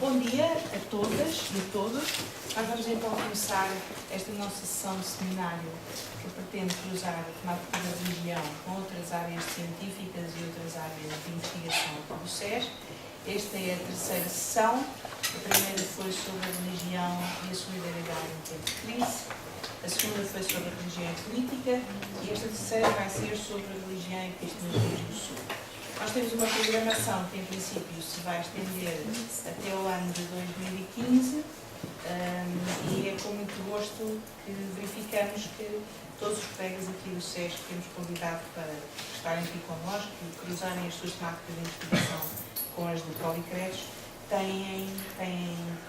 Bom dia a todas e a todos. Nós vamos então começar esta nossa sessão de seminário que pretende cruzar a temática da religião com outras áreas científicas e outras áreas de investigação do SES. Esta é a terceira sessão. A primeira foi sobre a religião e a solidariedade em tempo de crise. A segunda foi sobre a religião e política. E esta terceira vai ser sobre a religião e epistemologia do Sul. Nós temos uma programação que, em princípio, se vai estender até o ano de 2015 e é com muito gosto que verificamos que todos os colegas aqui do SES que temos convidado para estarem aqui connosco e cruzarem as suas temáticas de investigação com as do Policredos têm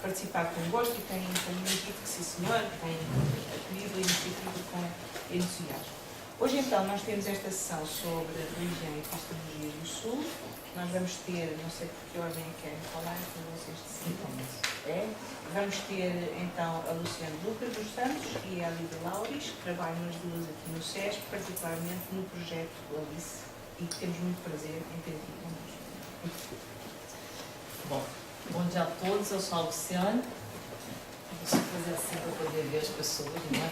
participado com gosto e têm dito que sim senhor, têm acolhido a iniciativa com entusiasmo. Hoje, então, nós temos esta sessão sobre a religião e epistemologia do Sul. Nós vamos ter, não sei por que ordem é que querem falar, com vocês decidem. Vamos ter, então, a Luciana Luca dos Santos e a Lida Lauris, que trabalham as duas aqui no SES, particularmente no projeto Alice, e que temos muito prazer em ter aqui connosco. Bom dia a todos, eu sou a Luciana. Deixa eu fazer assim para poder ver as pessoas, né?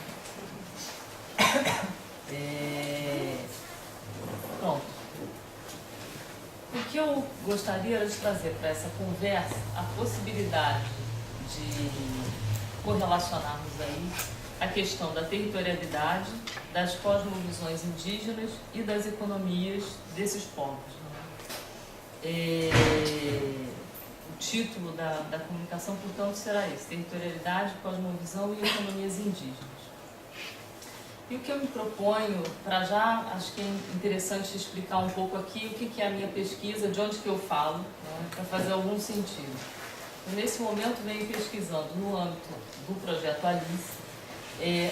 Pronto. O que eu gostaria era de trazer para essa conversa a possibilidade de correlacionarmos aí a questão da territorialidade, das cosmovisões indígenas e das economias desses povos. Né? O título da comunicação, portanto, será esse: territorialidade, cosmovisão e economias indígenas. E o que eu me proponho, para já, acho que é interessante explicar um pouco aqui o que é a minha pesquisa, de onde que eu falo, né, para fazer algum sentido. Eu, nesse momento, venho pesquisando, no âmbito do projeto Alice,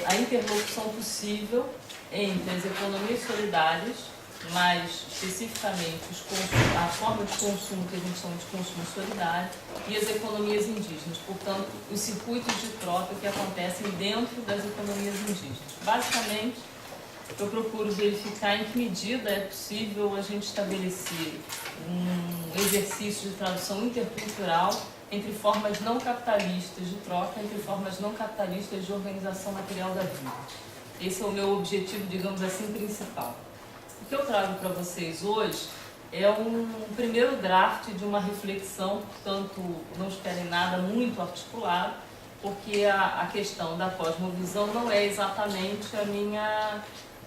a interlocução possível entre as economias solidárias, mais especificamente a forma de consumo que a gente chama de consumo solidário, e as economias indígenas, portanto, os circuitos de troca que acontecem dentro das economias indígenas. Basicamente, eu procuro verificar em que medida é possível a gente estabelecer um exercício de tradução intercultural entre formas não capitalistas de troca, entre formas não capitalistas de organização material da vida. Esse é o meu objetivo, digamos assim, principal. O que eu trago para vocês hoje é um primeiro draft de uma reflexão, portanto, não esperem nada muito articulado, porque a questão da cosmovisão não é exatamente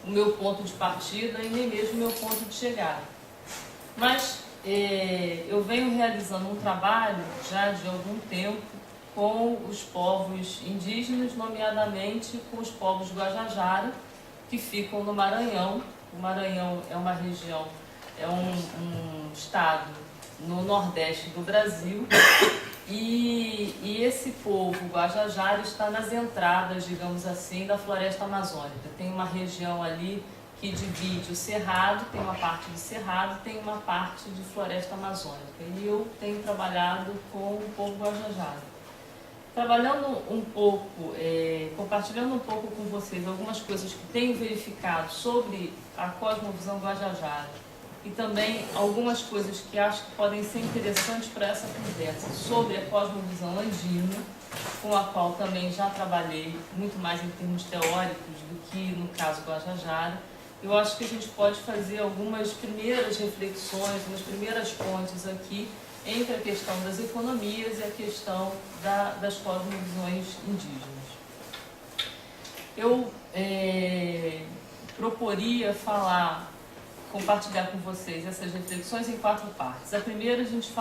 o meu ponto de partida e nem mesmo o meu ponto de chegada. Mas eu venho realizando um trabalho já de algum tempo com os povos indígenas, nomeadamente com os povos Guajajara, que ficam no Maranhão. O Maranhão é uma região, é um estado no nordeste do Brasil e esse povo Guajajara está nas entradas, digamos assim, da floresta amazônica. Tem uma região ali que divide o cerrado, tem uma parte de cerrado, tem uma parte de floresta amazônica. E eu tenho trabalhado com o povo Guajajara. Trabalhando um pouco, compartilhando um pouco com vocês algumas coisas que tenho verificado sobre a cosmovisão Guajajara e também algumas coisas que acho que podem ser interessantes para essa conversa sobre a cosmovisão andina, com a qual também já trabalhei muito mais em termos teóricos do que no caso Guajajara. Eu acho que a gente pode fazer algumas primeiras reflexões, umas primeiras pontes aqui entre a questão das economias e a questão das cosmovisões indígenas. Eu proporia compartilhar com vocês essas reflexões em 4 partes. A primeira, a gente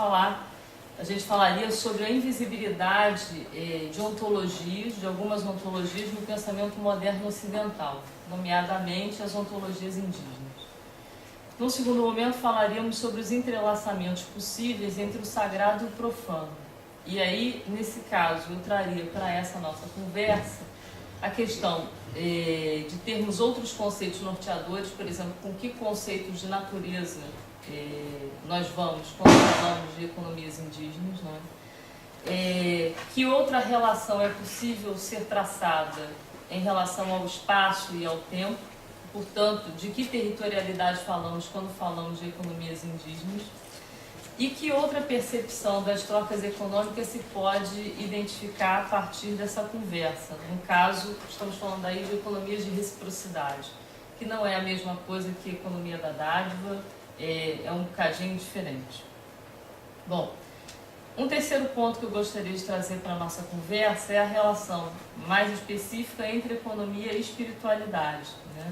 falaria sobre a invisibilidade de ontologias, de algumas ontologias no pensamento moderno ocidental, nomeadamente as ontologias indígenas. No segundo momento, falaríamos sobre os entrelaçamentos possíveis entre o sagrado e o profano. E aí, nesse caso, eu traria para essa nossa conversa a questão de termos outros conceitos norteadores, por exemplo, com que conceitos de natureza nós vamos quando falamos de economias indígenas, né? Que outra relação é possível ser traçada em relação ao espaço e ao tempo. Portanto, de que territorialidade falamos quando falamos de economias indígenas? E que outra percepção das trocas econômicas se pode identificar a partir dessa conversa? No caso, estamos falando aí de economias de reciprocidade, que não é a mesma coisa que economia da dádiva, é um bocadinho diferente. Bom, um terceiro ponto que eu gostaria de trazer para a nossa conversa é a relação mais específica entre economia e espiritualidade, né?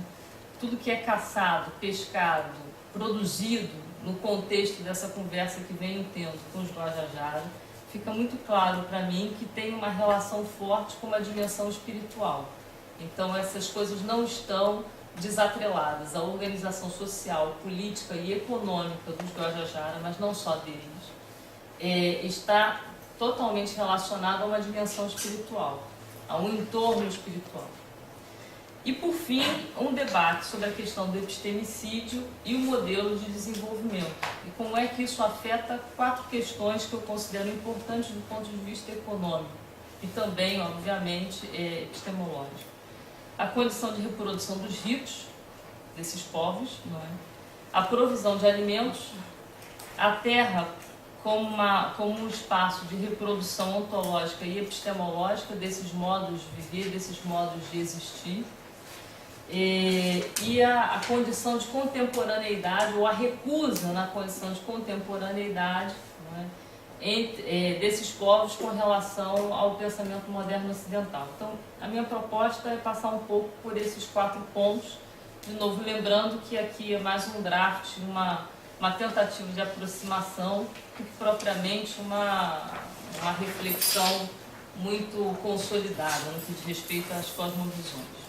Tudo que é caçado, pescado, produzido no contexto dessa conversa que venho tendo com os Guajajara, fica muito claro para mim que tem uma relação forte com uma dimensão espiritual. Então essas coisas não estão desatreladas. A organização social, política e econômica dos Guajajara, mas não só deles, está totalmente relacionada a uma dimensão espiritual, a um entorno espiritual. E, por fim, um debate sobre a questão do epistemicídio e o modelo de desenvolvimento. E como é que isso afeta 4 questões que eu considero importantes do ponto de vista econômico e também, obviamente, epistemológico. A condição de reprodução dos ritos desses povos, não é? A provisão de alimentos, a terra como um espaço de reprodução ontológica e epistemológica desses modos de viver, desses modos de existir, e a condição de contemporaneidade, ou a recusa na condição de contemporaneidade, não é, desses povos com relação ao pensamento moderno ocidental. Então, a minha proposta é passar um pouco por esses 4 pontos, de novo lembrando que aqui é mais um draft, uma tentativa de aproximação, do que propriamente uma reflexão muito consolidada no que diz respeito às cosmovisões.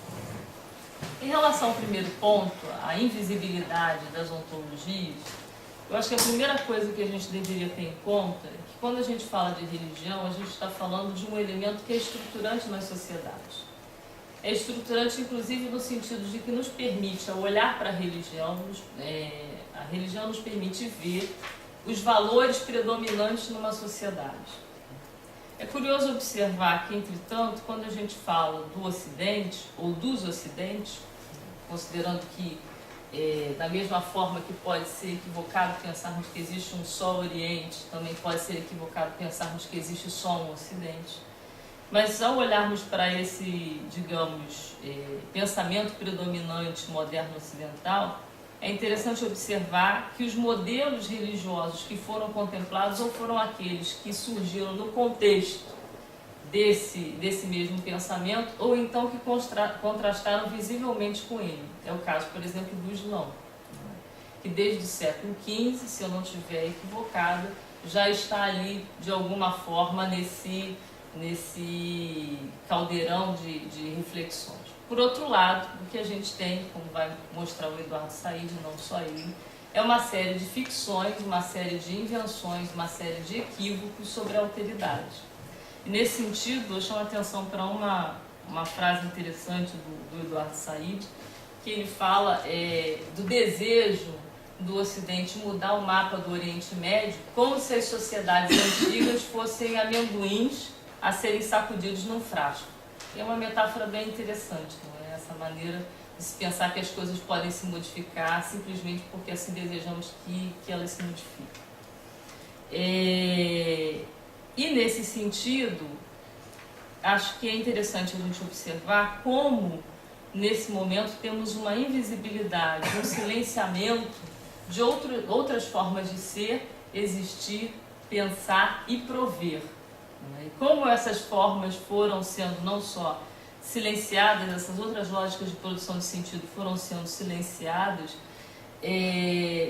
Em relação ao primeiro ponto, a invisibilidade das ontologias, eu acho que a primeira coisa que a gente deveria ter em conta é que quando a gente fala de religião, a gente está falando de um elemento que é estruturante nas sociedades. É estruturante, inclusive, no sentido de que nos permite, ao olhar para a religião nos permite ver os valores predominantes numa sociedade. É curioso observar que, entretanto, quando a gente fala do Ocidente, ou dos Ocidentes, considerando que, da mesma forma que pode ser equivocado pensarmos que existe um só Oriente, também pode ser equivocado pensarmos que existe só um Ocidente. Mas, ao olharmos para esse, digamos, pensamento predominante moderno ocidental, é interessante observar que os modelos religiosos que foram contemplados ou foram aqueles que surgiram no contexto desse mesmo pensamento, ou então que contrastaram visivelmente com ele. É o caso, por exemplo, do Islã, que desde o século XV, se eu não estiver equivocada, já está ali de alguma forma nesse caldeirão de reflexões. Por outro lado, o que a gente tem, como vai mostrar o Eduardo Said, não só ele, é uma série de ficções, uma série de invenções, uma série de equívocos sobre a alteridade. E nesse sentido, eu chamo a atenção para uma frase interessante do Eduardo Said, que ele fala do desejo do Ocidente mudar o mapa do Oriente Médio como se as sociedades antigas fossem amendoins a serem sacudidos num frasco. É uma metáfora bem interessante, não é? Essa maneira de se pensar que as coisas podem se modificar simplesmente porque assim desejamos que elas se modifiquem. E nesse sentido, acho que é interessante a gente observar como, nesse momento, temos uma invisibilidade, um silenciamento de outras formas de ser, existir, pensar e prover. E como essas formas foram sendo não só silenciadas, essas outras lógicas de produção de sentido foram sendo silenciadas,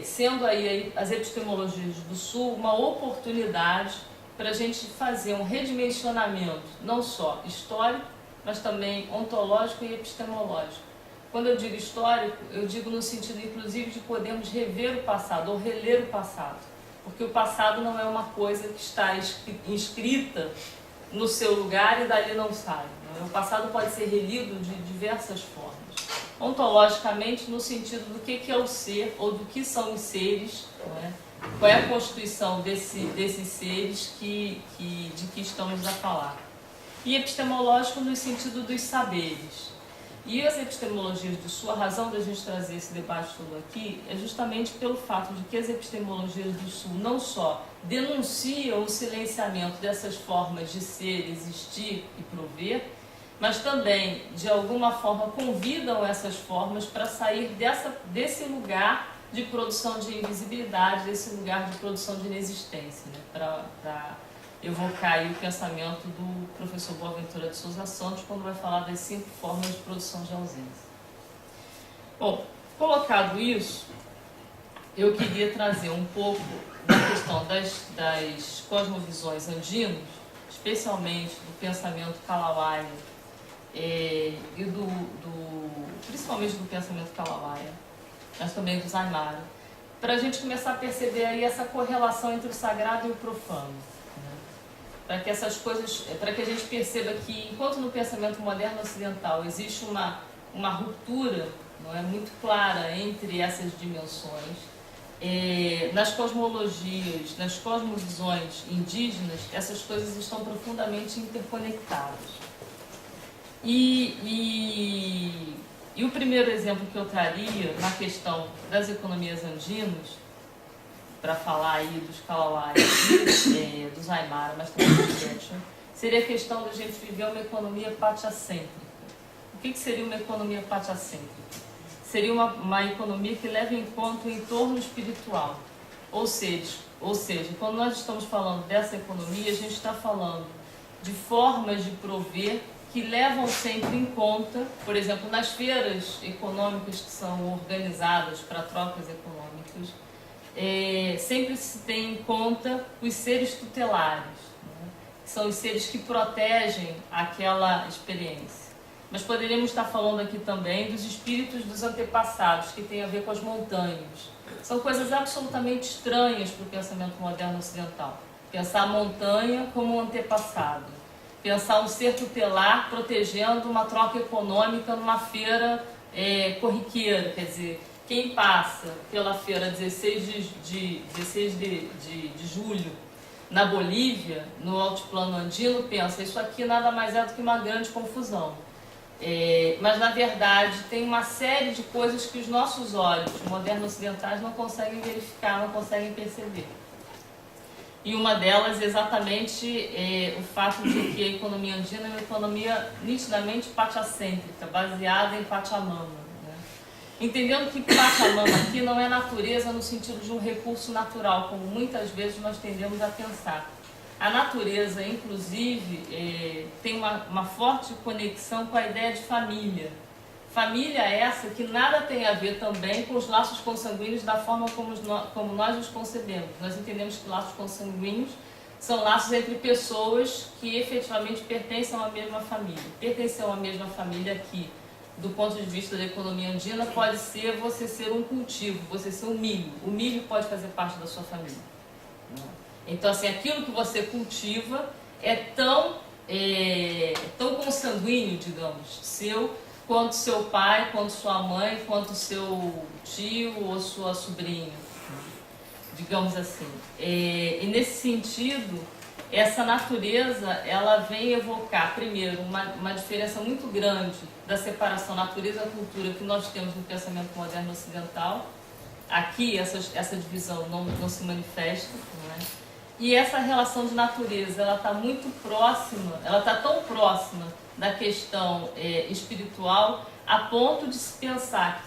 sendo aí as epistemologias do Sul uma oportunidade para a gente fazer um redimensionamento não só histórico, mas também ontológico e epistemológico. Quando eu digo histórico, eu digo no sentido inclusive de podermos rever o passado ou reler o passado. Porque o passado não é uma coisa que está inscrita no seu lugar e dali não sai. Não é? O passado pode ser relido de diversas formas. Ontologicamente, no sentido do que é o ser ou do que são os seres, não é? Qual é a constituição desses seres de que estamos a falar. E epistemológico no sentido dos saberes. E as epistemologias do Sul, a razão da gente trazer esse debate todo aqui é justamente pelo fato de que as epistemologias do Sul não só denunciam o silenciamento dessas formas de ser, existir e prover, mas também, de alguma forma, convidam essas formas para sair desse lugar de produção de invisibilidade, desse lugar de produção de inexistência, né? Para evocar aí o pensamento do professor Boaventura de Souza Santos quando vai falar das 5 formas de produção de ausência. Bom, colocado isso, eu queria trazer um pouco da questão das cosmovisões andinas, especialmente do pensamento Kalawaya e principalmente do pensamento Kalawaya, mas também dos Aymara, para a gente começar a perceber aí essa correlação entre o sagrado e o profano. Para que essas coisas, para que a gente perceba que enquanto no pensamento moderno ocidental existe uma ruptura, não é, muito clara entre essas dimensões, nas cosmologias, nas cosmovisões indígenas, essas coisas estão profundamente interconectadas. E o primeiro exemplo que eu traria na questão das economias andinas, para falar aí dos Kalawaya, dos Aymara, mas também dos Quechua, seria a questão da gente viver uma economia patiacêntrica. O que seria uma economia patiacêntrica? Seria uma economia que leva em conta o entorno espiritual. Ou seja, quando nós estamos falando dessa economia, a gente está falando de formas de prover que levam sempre em conta, por exemplo, nas feiras econômicas que são organizadas para trocas econômicas, sempre se tem em conta os seres tutelares, né? Que são os seres que protegem aquela experiência. Mas poderíamos estar falando aqui também dos espíritos dos antepassados, que tem a ver com as montanhas. São coisas absolutamente estranhas para o pensamento moderno ocidental. Pensar a montanha como um antepassado. Pensar um ser tutelar protegendo uma troca econômica numa feira corriqueira, quer dizer, quem passa pela feira 16 de julho na Bolívia, no altiplano andino, pensa, isso aqui nada mais é do que uma grande confusão. Mas, na verdade, tem uma série de coisas que os nossos olhos modernos ocidentais não conseguem verificar, não conseguem perceber. E uma delas é exatamente o fato de que a economia andina é uma economia nitidamente patiacêntrica, baseada em Pachamama. Entendendo que Pachamama aqui não é natureza no sentido de um recurso natural, como muitas vezes nós tendemos a pensar. A natureza, inclusive, tem uma forte conexão com a ideia de família. Família essa que nada tem a ver também com os laços consanguíneos da forma como nós os concebemos. Nós entendemos que laços consanguíneos são laços entre pessoas que efetivamente pertencem a uma mesma família. Pertencer a uma mesma família aqui, do ponto de vista da economia andina, pode ser você ser um cultivo, você ser um milho. O milho pode fazer parte da sua família. Então, assim, aquilo que você cultiva é tão consanguíneo, digamos, seu, quanto seu pai, quanto sua mãe, quanto seu tio ou sua sobrinha, digamos assim. E nesse sentido, essa natureza, ela vem evocar, primeiro, uma diferença muito grande da separação natureza-cultura que nós temos no pensamento moderno ocidental. Aqui, essa divisão não se manifesta, não é? E essa relação de natureza, ela está muito próxima, ela está tão próxima da questão espiritual, a ponto de se pensar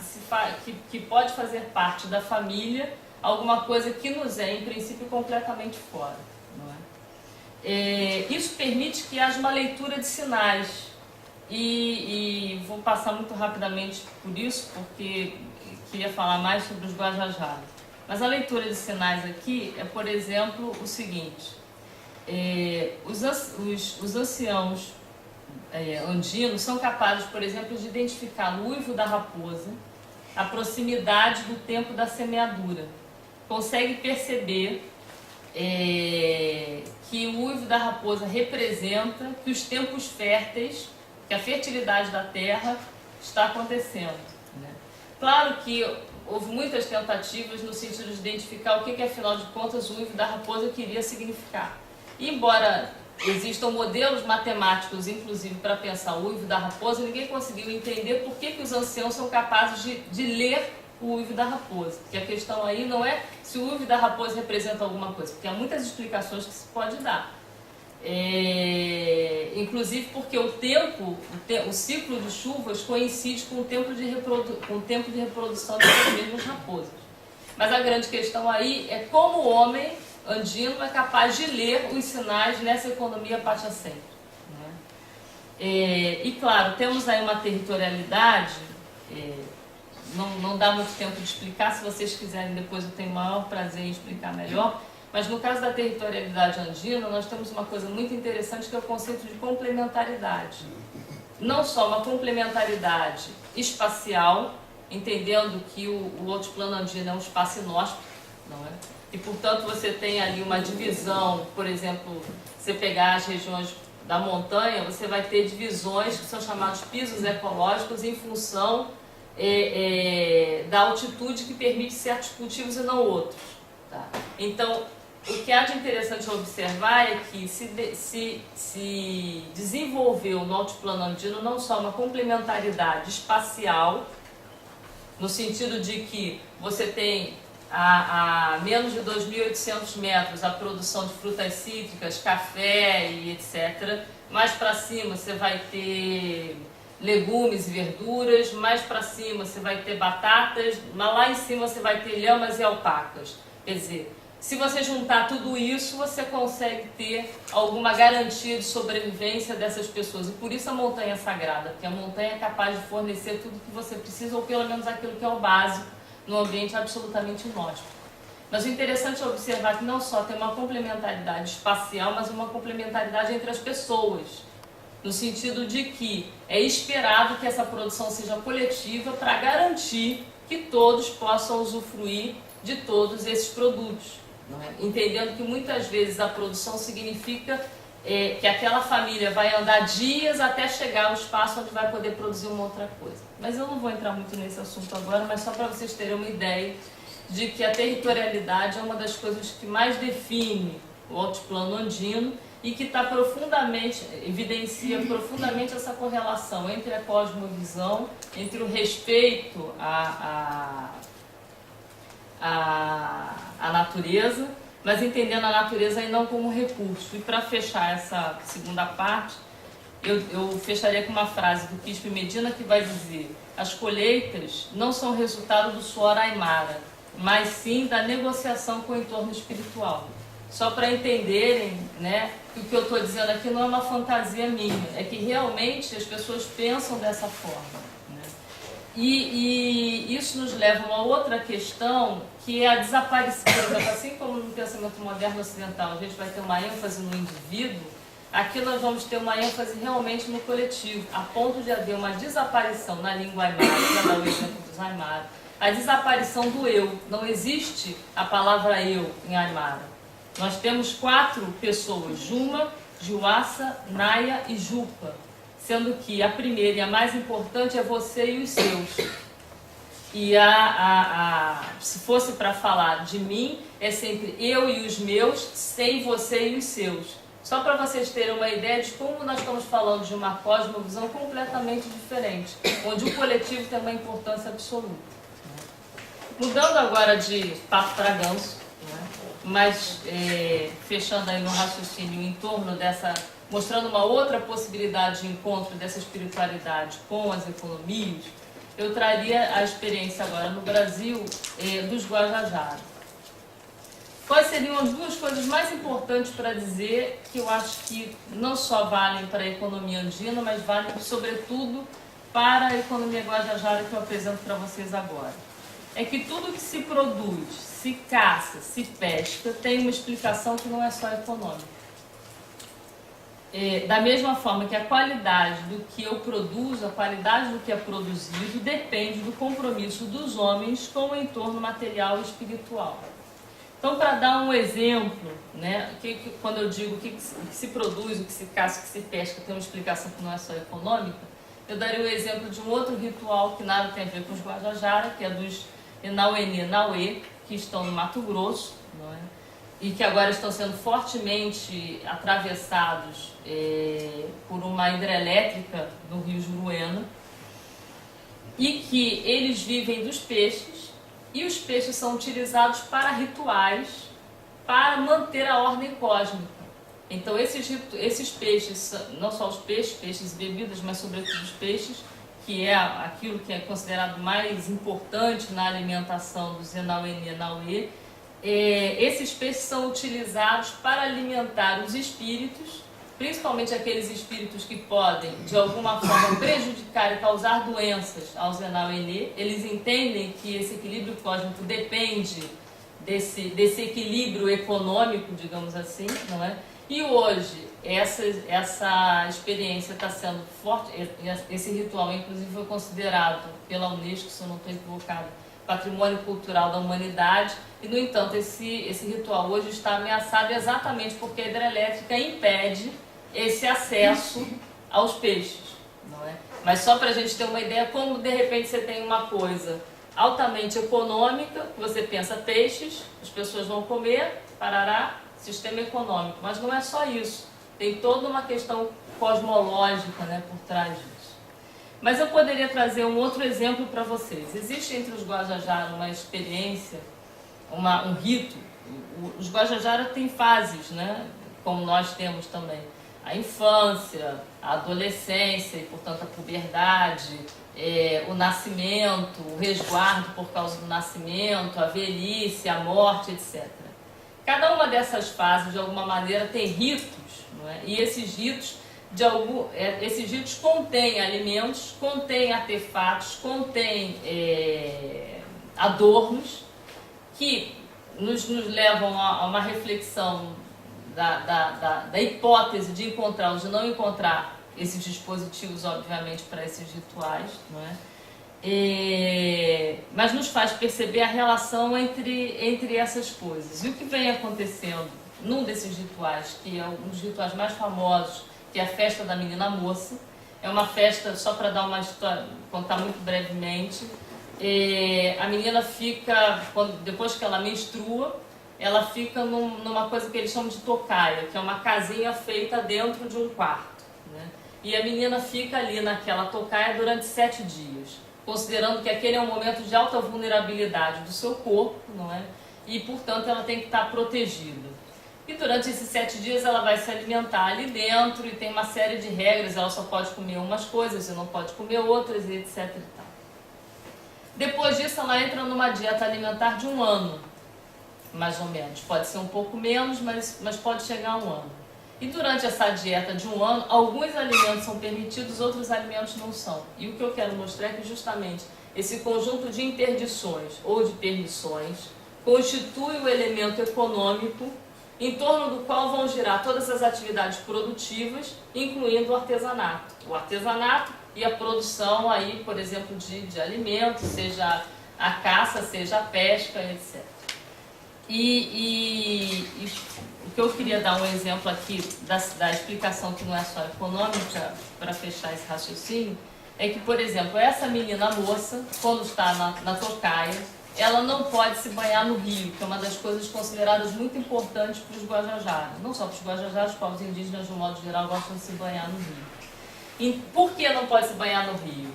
que pode fazer parte da família alguma coisa que nos é, em princípio, completamente fora. Não é? Isso permite que haja uma leitura de sinais. E vou passar muito rapidamente por isso, porque queria falar mais sobre os Guajajaras. Mas a leitura de sinais aqui é, por exemplo, o seguinte: os anciãos andinos são capazes, por exemplo, de identificar no uivo da raposa a proximidade do tempo da semeadura. Consegue perceber que o uivo da raposa representa que os tempos férteis, que a fertilidade da terra está acontecendo, né? Claro que houve muitas tentativas no sentido de identificar o que afinal de contas, o uivo da raposa queria significar. E, embora existam modelos matemáticos, inclusive, para pensar o uivo da raposa, ninguém conseguiu entender por que os anciãos são capazes de ler o uivo da raposa. Porque a questão aí não é se o uivo da raposa representa alguma coisa, porque há muitas explicações que se pode dar. Inclusive porque o ciclo de chuvas coincide com o tempo de reprodução dessas mesmas raposas. Mas a grande questão aí é como o homem andino é capaz de ler os sinais nessa economia pachacêntrica, né? E claro, temos aí uma territorialidade, não dá muito tempo de explicar, se vocês quiserem depois eu tenho o maior prazer em explicar melhor, mas no caso da territorialidade andina nós temos uma coisa muito interessante que é o conceito de complementaridade. Não só uma complementaridade espacial, entendendo que o altiplano andino é um espaço inóspito, não é? E, portanto, você tem ali uma divisão, por exemplo, você pegar as regiões da montanha, você vai ter divisões que são chamados pisos ecológicos em função da altitude que permite certos cultivos e não outros. Tá? Então, o que há de interessante observar é que se desenvolveu no altiplano andino não só uma complementaridade espacial, no sentido de que você tem a menos de 2.800 metros a produção de frutas cítricas, café e etc. Mais para cima você vai ter legumes e verduras, mais para cima você vai ter batatas, mas lá em cima você vai ter lhamas e alpacas. Quer dizer, se você juntar tudo isso, você consegue ter alguma garantia de sobrevivência dessas pessoas. E por isso a montanha é sagrada, porque a montanha é capaz de fornecer tudo que você precisa, ou pelo menos aquilo que é o básico, num ambiente absolutamente inóspito. Mas o interessante é observar que não só tem uma complementaridade espacial, mas uma complementaridade entre as pessoas, no sentido de que é esperado que essa produção seja coletiva para garantir que todos possam usufruir de todos esses produtos. Não é? Entendendo que muitas vezes a produção significa que aquela família vai andar dias até chegar ao espaço onde vai poder produzir uma outra coisa. Mas eu não vou entrar muito nesse assunto agora, mas só para vocês terem uma ideia de que a territorialidade é uma das coisas que mais define o altiplano andino e que está evidencia profundamente essa correlação entre a cosmovisão, entre o respeito à natureza, mas entendendo a natureza aí não como recurso. E para fechar essa segunda parte, eu fecharia com uma frase do Quispe Medina que vai dizer: as colheitas não são resultado do suor aimara, mas sim da negociação com o entorno espiritual. Só para entenderem, né, que o que eu estou dizendo aqui não é uma fantasia minha, é que realmente as pessoas pensam dessa forma. Né? E isso nos leva a uma outra questão, que é a desaparição. Por exemplo, assim como no pensamento moderno ocidental a gente vai ter uma ênfase no indivíduo, aqui nós vamos ter uma ênfase realmente no coletivo, a ponto de haver uma desaparição na língua aimara, para dar o exemplo dos aimaras, a desaparição do eu. Não existe a palavra eu em aimara. Nós temos 4 pessoas, Juma, Juassa, Naya e Jupa, sendo que a primeira e a mais importante é você e os seus. E se fosse para falar de mim, é sempre eu e os meus, sem você e os seus. Só para vocês terem uma ideia de como nós estamos falando de uma cosmovisão completamente diferente, onde o coletivo tem uma importância absoluta. Mudando agora de papo para ganso, mas fechando aí no raciocínio em torno dessa, mostrando uma outra possibilidade de encontro dessa espiritualidade com as economias, eu traria a experiência agora no Brasil dos Guajajaras. Quais seriam as 2 coisas mais importantes para dizer, que eu acho que não só valem para a economia andina, mas valem sobretudo para a economia guajajara que eu apresento para vocês agora? É que tudo que se produz, se caça, se pesca, tem uma explicação que não é só econômica. Da mesma forma que a qualidade do que eu produzo, a qualidade do que é produzido, depende do compromisso dos homens com o entorno material e espiritual. Então, para dar um exemplo, né, quando eu digo que se produz, o que se caça, o que se pesca, tem uma explicação que não é só econômica, eu daria o exemplo de um outro ritual que nada tem a ver com os Guajajara, que é dos Enauenê Nauê, que estão no Mato Grosso, não é? e que agora estão sendo fortemente atravessados por uma hidrelétrica no Rio Juruena, e que eles vivem dos peixes, e os peixes são utilizados para rituais, para manter a ordem cósmica. Então esses peixes, não só os peixes e bebidas, mas sobretudo os peixes, que é aquilo que é considerado mais importante na alimentação do Zenauenê Nauê, esses peixes são utilizados para alimentar os espíritos, principalmente aqueles espíritos que podem, de alguma forma, prejudicar e causar doenças ao Zenauenê. Eles entendem que esse equilíbrio cósmico depende desse equilíbrio econômico, digamos assim, não é? E hoje, essa experiência está sendo forte, esse ritual, inclusive, foi considerado pela Unesco, se eu não estou equivocado, Patrimônio Cultural da Humanidade, e, no entanto, esse ritual hoje está ameaçado exatamente porque a hidrelétrica impede esse acesso aos peixes, não é? Mas só para a gente ter uma ideia, como de repente você tem uma coisa altamente econômica, você pensa peixes, as pessoas vão comer, parará, sistema econômico, mas não é só isso, tem toda uma questão cosmológica, né, por trás disso. Mas eu poderia trazer um outro exemplo para vocês. Existe entre os Guajajara uma experiência, um rito. Os Guajajara têm fases, né, como nós temos também. A infância, a adolescência e, portanto, a puberdade, o nascimento, o resguardo por causa do nascimento, a velhice, a morte, etc. Cada uma dessas fases, de alguma maneira, tem ritos, não é? E esses ritos contêm alimentos, contêm artefatos, contêm adornos que nos levam a uma reflexão da hipótese de encontrar ou de não encontrar esses dispositivos, obviamente, para esses rituais, não é? Mas nos faz perceber a relação entre essas coisas. E o que vem acontecendo num desses rituais, que é um dos rituais mais famosos, que é a festa da menina moça. É uma festa, só para dar uma história, contar muito brevemente, a menina fica, depois que ela menstrua, ela fica numa coisa que eles chamam de tocaia, que é uma casinha feita dentro de um quarto, né? E a menina fica ali naquela tocaia durante 7 dias, considerando que aquele é um momento de alta vulnerabilidade do seu corpo, não é? E, portanto, ela tem que estar protegida. E durante esses 7 dias ela vai se alimentar ali dentro e tem uma série de regras, ela só pode comer umas coisas e não pode comer outras, e etc. e tal. Depois disso ela entra numa dieta alimentar de 1 ano, mais ou menos. Pode ser um pouco menos, mas pode chegar a 1 ano. E durante essa dieta de 1 ano, alguns alimentos são permitidos, outros alimentos não são. E o que eu quero mostrar é que justamente esse conjunto de interdições ou de permissões constitui o elemento econômico em torno do qual vão girar todas as atividades produtivas, incluindo o artesanato. O artesanato e a produção, aí, por exemplo, de alimentos, seja a caça, seja a pesca, etc. E o que eu queria dar um exemplo aqui da explicação que não é só econômica, para fechar esse raciocínio, é que, por exemplo, essa menina moça, quando está na tocaia, ela não pode se banhar no rio, que é uma das coisas consideradas muito importantes para os Guajajara. Não só para os Guajajara, os povos indígenas, de um modo geral, gostam de se banhar no rio. E por que não pode se banhar no rio?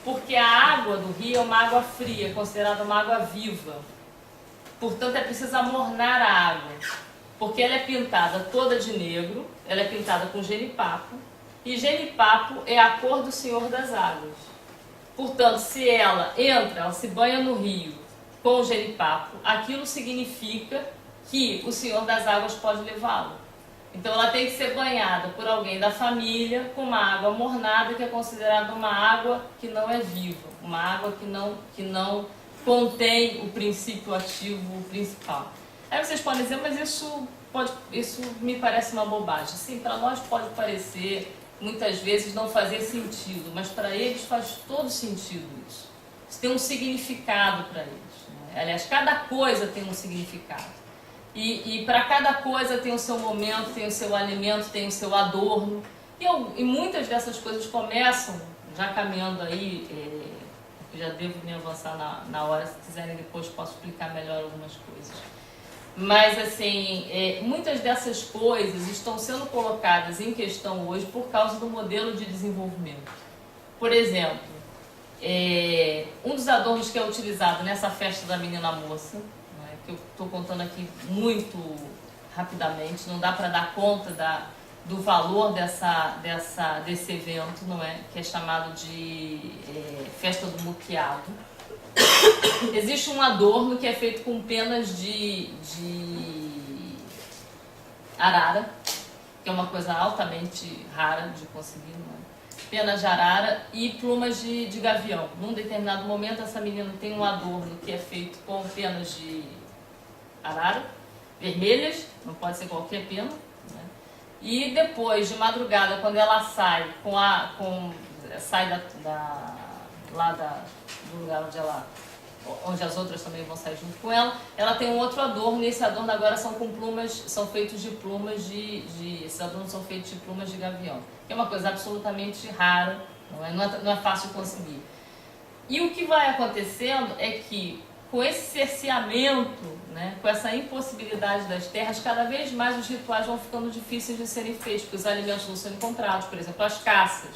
Porque a água do rio é uma água fria, considerada uma água viva. Portanto, é preciso amornar a água, porque ela é pintada toda de negro, ela é pintada com genipapo, e genipapo é a cor do Senhor das Águas. Portanto, se ela se banha no rio com o genipapo, aquilo significa que o Senhor das Águas pode levá-la. Então ela tem que ser banhada por alguém da família com uma água mornada, que é considerada uma água que não é viva, uma água que não contém o princípio ativo principal. Aí vocês podem dizer, mas isso me parece uma bobagem. Sim, para nós pode parecer, muitas vezes, não fazer sentido, mas para eles faz todo sentido isso. Isso tem um significado para eles, né? Aliás, cada coisa tem um significado. E para cada coisa tem o seu momento, tem o seu alimento, tem o seu adorno. E muitas dessas coisas começam, já caminhando aí, já devo me avançar na hora, se quiserem depois posso explicar melhor algumas coisas. Mas, assim, muitas dessas coisas estão sendo colocadas em questão hoje por causa do modelo de desenvolvimento. Por exemplo, um dos adornos que é utilizado nessa festa da menina moça, né, que eu estou contando aqui muito rapidamente, não dá para dar conta do valor desse evento, não é? Que é chamado de Festa do Muqueado. Existe um adorno que é feito com penas de arara, que é uma coisa altamente rara de conseguir, não é? Penas de arara e plumas de gavião. Num determinado momento, essa menina tem um adorno que é feito com penas de arara, vermelhas, não pode ser qualquer pena, né? E depois, de madrugada, quando ela sai, sai do lugar onde as outras também vão sair junto com ela, ela tem um outro adorno, e esse adorno agora são feitos de plumas esses adornos são feitos de plumas de gavião, que é uma coisa absolutamente rara, não é fácil conseguir. E o que vai acontecendo é que, com esse cerceamento, né, com essa impossibilidade das terras, cada vez mais os rituais vão ficando difíceis de serem feitos, porque os alimentos não são encontrados. Por exemplo, as caças,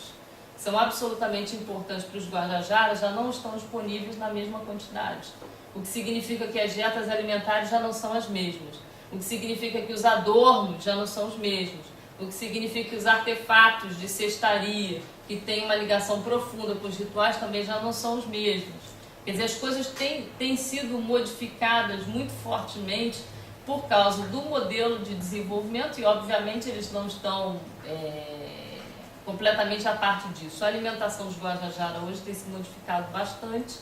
que são absolutamente importantes para os Guajajaras, já não estão disponíveis na mesma quantidade. O que significa que as dietas alimentares já não são as mesmas. O que significa que os adornos já não são os mesmos. O que significa que os artefatos de cestaria, que têm uma ligação profunda com os rituais, também já não são os mesmos. Quer dizer, as coisas têm sido modificadas muito fortemente por causa do modelo de desenvolvimento e, obviamente, eles não estão completamente à parte disso. A alimentação dos Guajajara hoje tem se modificado bastante.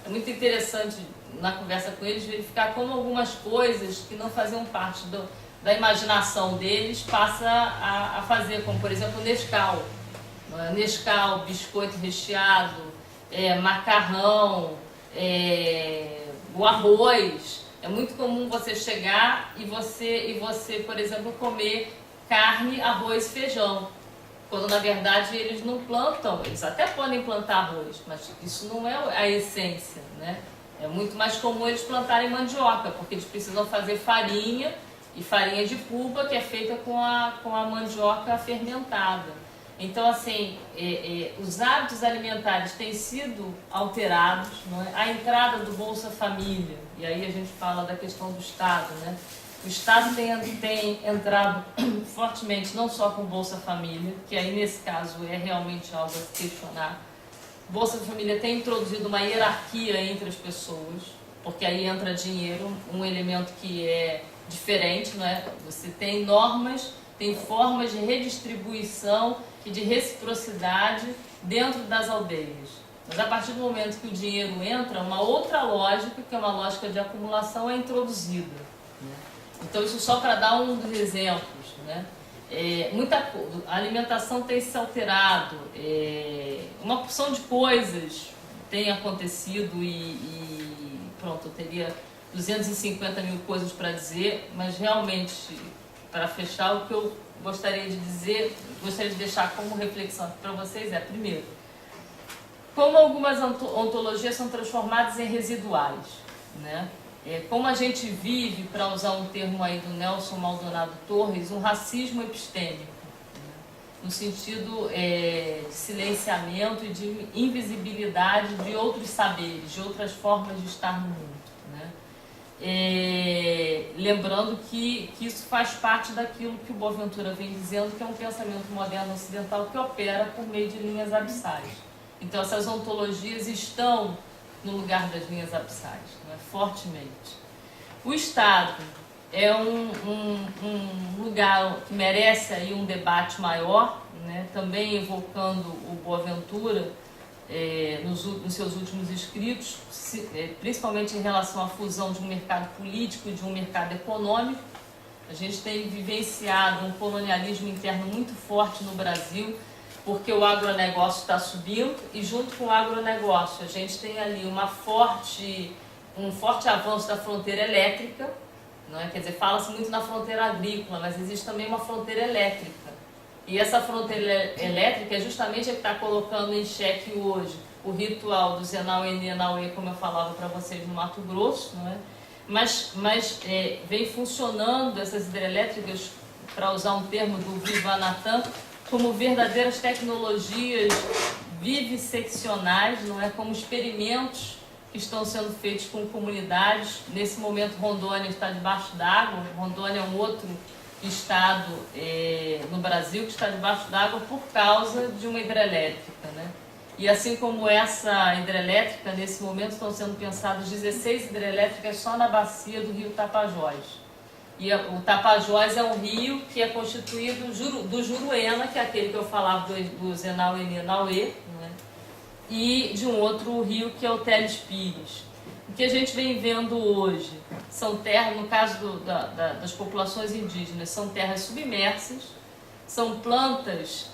É muito interessante, na conversa com eles, verificar como algumas coisas que não faziam parte da imaginação deles passa a fazer, como, por exemplo, o Nescau. Nescau, biscoito recheado, macarrão, o arroz. É muito comum você chegar e você, por exemplo, comer carne, arroz e feijão. Quando, na verdade, eles não plantam, eles até podem plantar arroz, mas isso não é a essência, né? É muito mais comum eles plantarem mandioca, porque eles precisam fazer farinha, e farinha de puba, que é feita com a mandioca fermentada. Então, assim, os hábitos alimentares têm sido alterados, não é? A entrada do Bolsa Família, e aí a gente fala da questão do Estado, né? O Estado tem entrado fortemente, não só com Bolsa Família, que aí nesse caso é realmente algo a se questionar. Bolsa Família tem introduzido uma hierarquia entre as pessoas, porque aí entra dinheiro, um elemento que é diferente, não é? Você tem normas, tem formas de redistribuição e de reciprocidade dentro das aldeias. Mas a partir do momento que o dinheiro entra, uma outra lógica, que é uma lógica de acumulação, é introduzida, né? Então, isso só para dar um dos exemplos, né? A alimentação tem se alterado, uma porção de coisas tem acontecido e pronto, eu teria 250 mil coisas para dizer, mas realmente, para fechar, o que eu gostaria de dizer, gostaria de deixar como reflexão para vocês primeiro, como algumas ontologias são transformadas em residuais, né? Como a gente vive, para usar um termo aí do Nelson Maldonado Torres, um racismo epistêmico, né? No sentido de silenciamento e de invisibilidade de outros saberes, de outras formas de estar no mundo, né? Lembrando que isso faz parte daquilo que o Boaventura vem dizendo, que é um pensamento moderno ocidental que opera por meio de linhas abissais. Então, essas ontologias estão no lugar das linhas abissais, né, fortemente. O Estado é um lugar que merece aí um debate maior, né, também evocando o Boaventura nos seus últimos escritos, principalmente em relação à fusão de um mercado político e de um mercado econômico. A gente tem vivenciado um colonialismo interno muito forte no Brasil, porque o agronegócio está subindo e junto com o agronegócio a gente tem ali um forte avanço da fronteira elétrica, não é? Quer dizer, fala-se muito na fronteira agrícola, mas existe também uma fronteira elétrica. E essa fronteira elétrica é justamente a que está colocando em xeque hoje o ritual do Zenauê e Nenauê, como eu falava para vocês no Mato Grosso, não é? mas vem funcionando essas hidrelétricas, para usar um termo do Vivanathan, como verdadeiras tecnologias vivisseccionais, não é? Como experimentos que estão sendo feitos com comunidades. Nesse momento, Rondônia está debaixo d'água. Rondônia é um outro estado no Brasil que está debaixo d'água por causa de uma hidrelétrica, né? E assim como essa hidrelétrica, nesse momento estão sendo pensadas 16 hidrelétricas só na bacia do rio Tapajós. E o Tapajós é um rio que é constituído do Juruena, que é aquele que eu falava do Zenauê, né? E de um outro rio que é o Teles Pires. O que a gente vem vendo hoje são terras, no caso das populações indígenas, são terras submersas, são plantas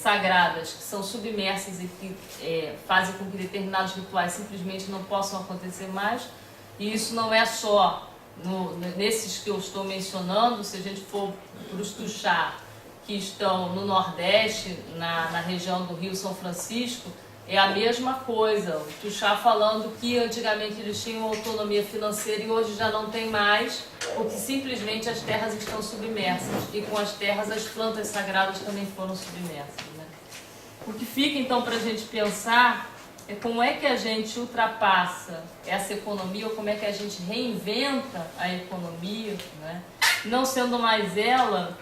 sagradas que são submersas e que fazem com que determinados rituais simplesmente não possam acontecer mais. E isso não é só nesses que eu estou mencionando. Se a gente for para os Tuxá, que estão no Nordeste, na região do Rio São Francisco, é a mesma coisa. O Tuxá falando que antigamente eles tinham autonomia financeira e hoje já não tem mais, porque simplesmente as terras estão submersas. E com as terras as plantas sagradas também foram submersas, né? O que fica então para a gente pensar é como é que a gente ultrapassa essa economia, ou como é que a gente reinventa a economia, né? Não sendo mais ela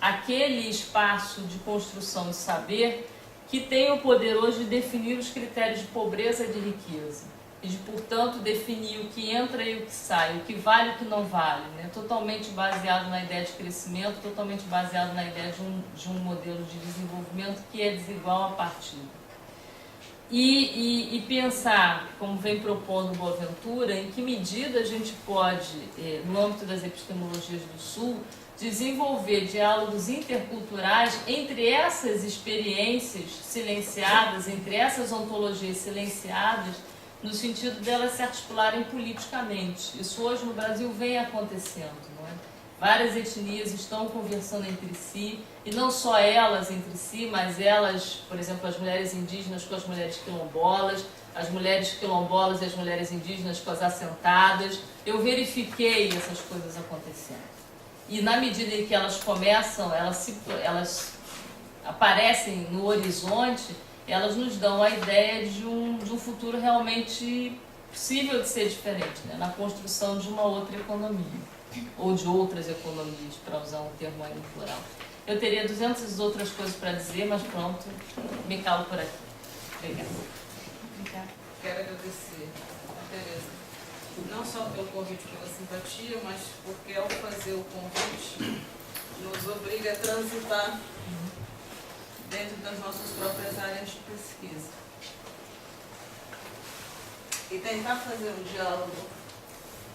aquele espaço de construção de saber que tem o poder hoje de definir os critérios de pobreza e de riqueza, e de, portanto, definir o que entra e o que sai, o que vale e o que não vale, né? Totalmente baseado na ideia de crescimento, totalmente baseado na ideia de um modelo de desenvolvimento que é desigual a partilha. E pensar, como vem propondo Boaventura, em que medida a gente pode, no âmbito das epistemologias do Sul, desenvolver diálogos interculturais entre essas experiências silenciadas, entre essas ontologias silenciadas, no sentido delas se articularem politicamente. Isso hoje no Brasil vem acontecendo, não é? Várias etnias estão conversando entre si, e não só elas entre si, mas elas, por exemplo, as mulheres indígenas com as mulheres quilombolas, as mulheres quilombolas e as mulheres indígenas com as assentadas. Eu verifiquei essas coisas acontecendo. E na medida em que elas começam, elas aparecem no horizonte, elas nos dão a ideia de um futuro realmente possível de ser diferente, né? Na construção de uma outra economia, ou de outras economias, para usar um termo aí no plural. Eu teria 200 outras coisas para dizer, mas pronto, me calo por aqui. Obrigada. Obrigada. Quero agradecer a Tereza, não só pelo convite, pela simpatia, mas porque ao fazer o convite nos obriga a transitar dentro das nossas próprias áreas de pesquisa e tentar fazer um diálogo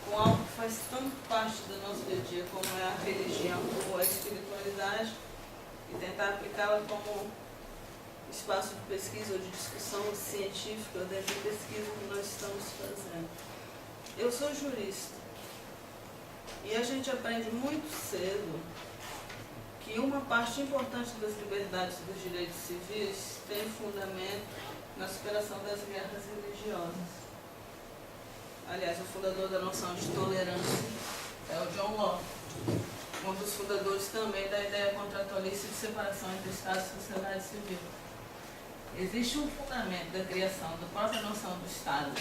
com algo que faz tanto parte do nosso dia a dia, como é a religião, como a espiritualidade, e tentar aplicá-la como espaço de pesquisa ou de discussão científica dentro da pesquisa que nós estamos fazendo. Eu sou jurista e a gente aprende muito cedo que uma parte importante das liberdades e dos direitos civis tem fundamento na superação das guerras religiosas. Aliás, o fundador da noção de tolerância é o John Locke, um dos fundadores também da ideia contratualista de separação entre Estado e sociedade civil. Existe um fundamento da criação da própria noção do Estado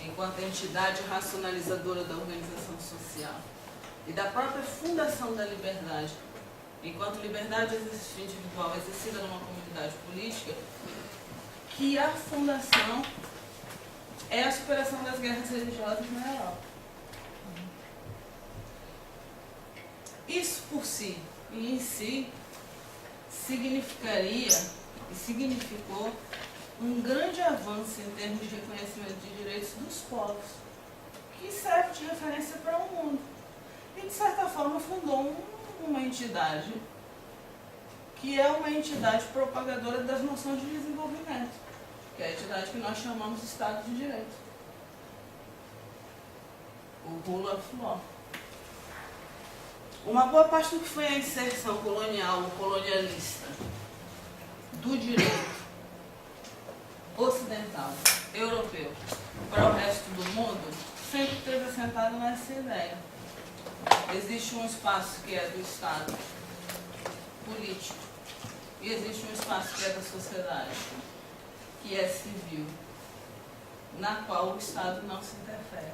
enquanto entidade racionalizadora da organização social e da própria fundação da liberdade enquanto liberdade individual exercida numa comunidade política, que a fundação é a superação das guerras religiosas na Europa. Isso por si e em si significaria e significou um grande avanço em termos de reconhecimento de direitos dos povos, que serve de referência para o mundo. E, de certa forma, fundou uma entidade que é uma entidade propagadora das noções de desenvolvimento, que é a entidade que nós chamamos de Estado de Direito, o Rule of Law. Uma boa parte do que foi a inserção colonial ou colonialista do direito ocidental, europeu, para o resto do mundo, sempre esteve assentado nessa ideia. Existe um espaço que é do Estado político e existe um espaço que é da sociedade, que é civil, na qual o Estado não se interfere.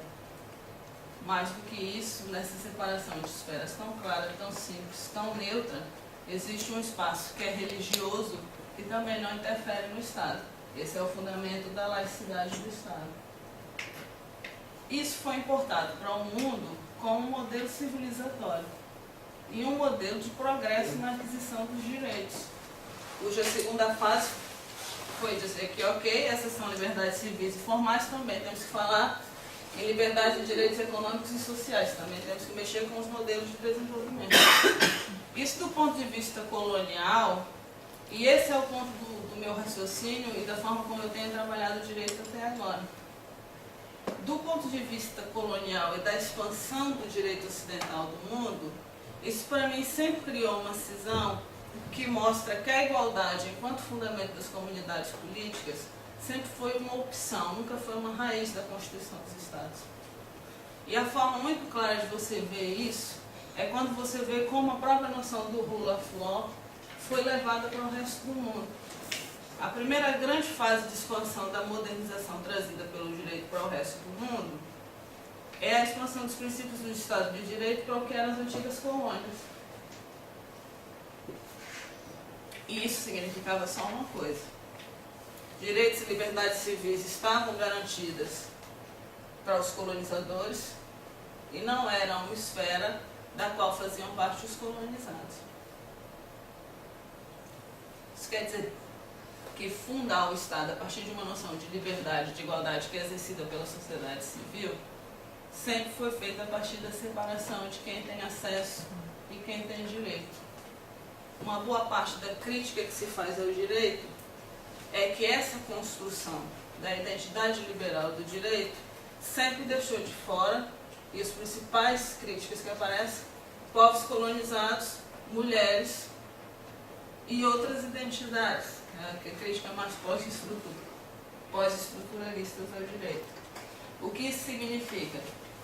Mais do que isso, nessa separação de esferas tão clara, tão simples, tão neutra, existe um espaço que é religioso e também não interfere no Estado. Esse é o fundamento da laicidade do Estado. Isso foi importado para o mundo como um modelo civilizatório e um modelo de progresso na aquisição dos direitos, cuja segunda fase foi dizer que, ok, essas são liberdades civis e formais, também temos que falar em liberdade de direitos econômicos e sociais, também temos que mexer com os modelos de desenvolvimento. Isso do ponto de vista colonial, e esse é o ponto do meu raciocínio e da forma como eu tenho trabalhado o direito até agora. Do ponto de vista colonial e da expansão do direito ocidental do mundo, isso para mim sempre criou uma cisão que mostra que a igualdade, enquanto fundamento das comunidades políticas, sempre foi uma opção, nunca foi uma raiz da Constituição dos Estados. E a forma muito clara de você ver isso é quando você vê como a própria noção do rule of law foi levada para o resto do mundo. A primeira grande fase de expansão da modernização trazida pelo direito para o resto do mundo é a expansão dos princípios do Estado de Direito para o que eram as antigas colônias. E isso significava só uma coisa: direitos e liberdades civis estavam garantidas para os colonizadores e não eram uma esfera da qual faziam parte os colonizados. Isso quer dizer que fundar o Estado a partir de uma noção de liberdade, de igualdade que é exercida pela sociedade civil, sempre foi feito a partir da separação de quem tem acesso e quem tem direito. Uma boa parte da crítica que se faz ao direito é que essa construção da identidade liberal do direito sempre deixou de fora, e as principais críticas que aparecem, povos colonizados, mulheres e outras identidades, que a crítica é mais pós-estruturalistas ao direito. O que isso significa?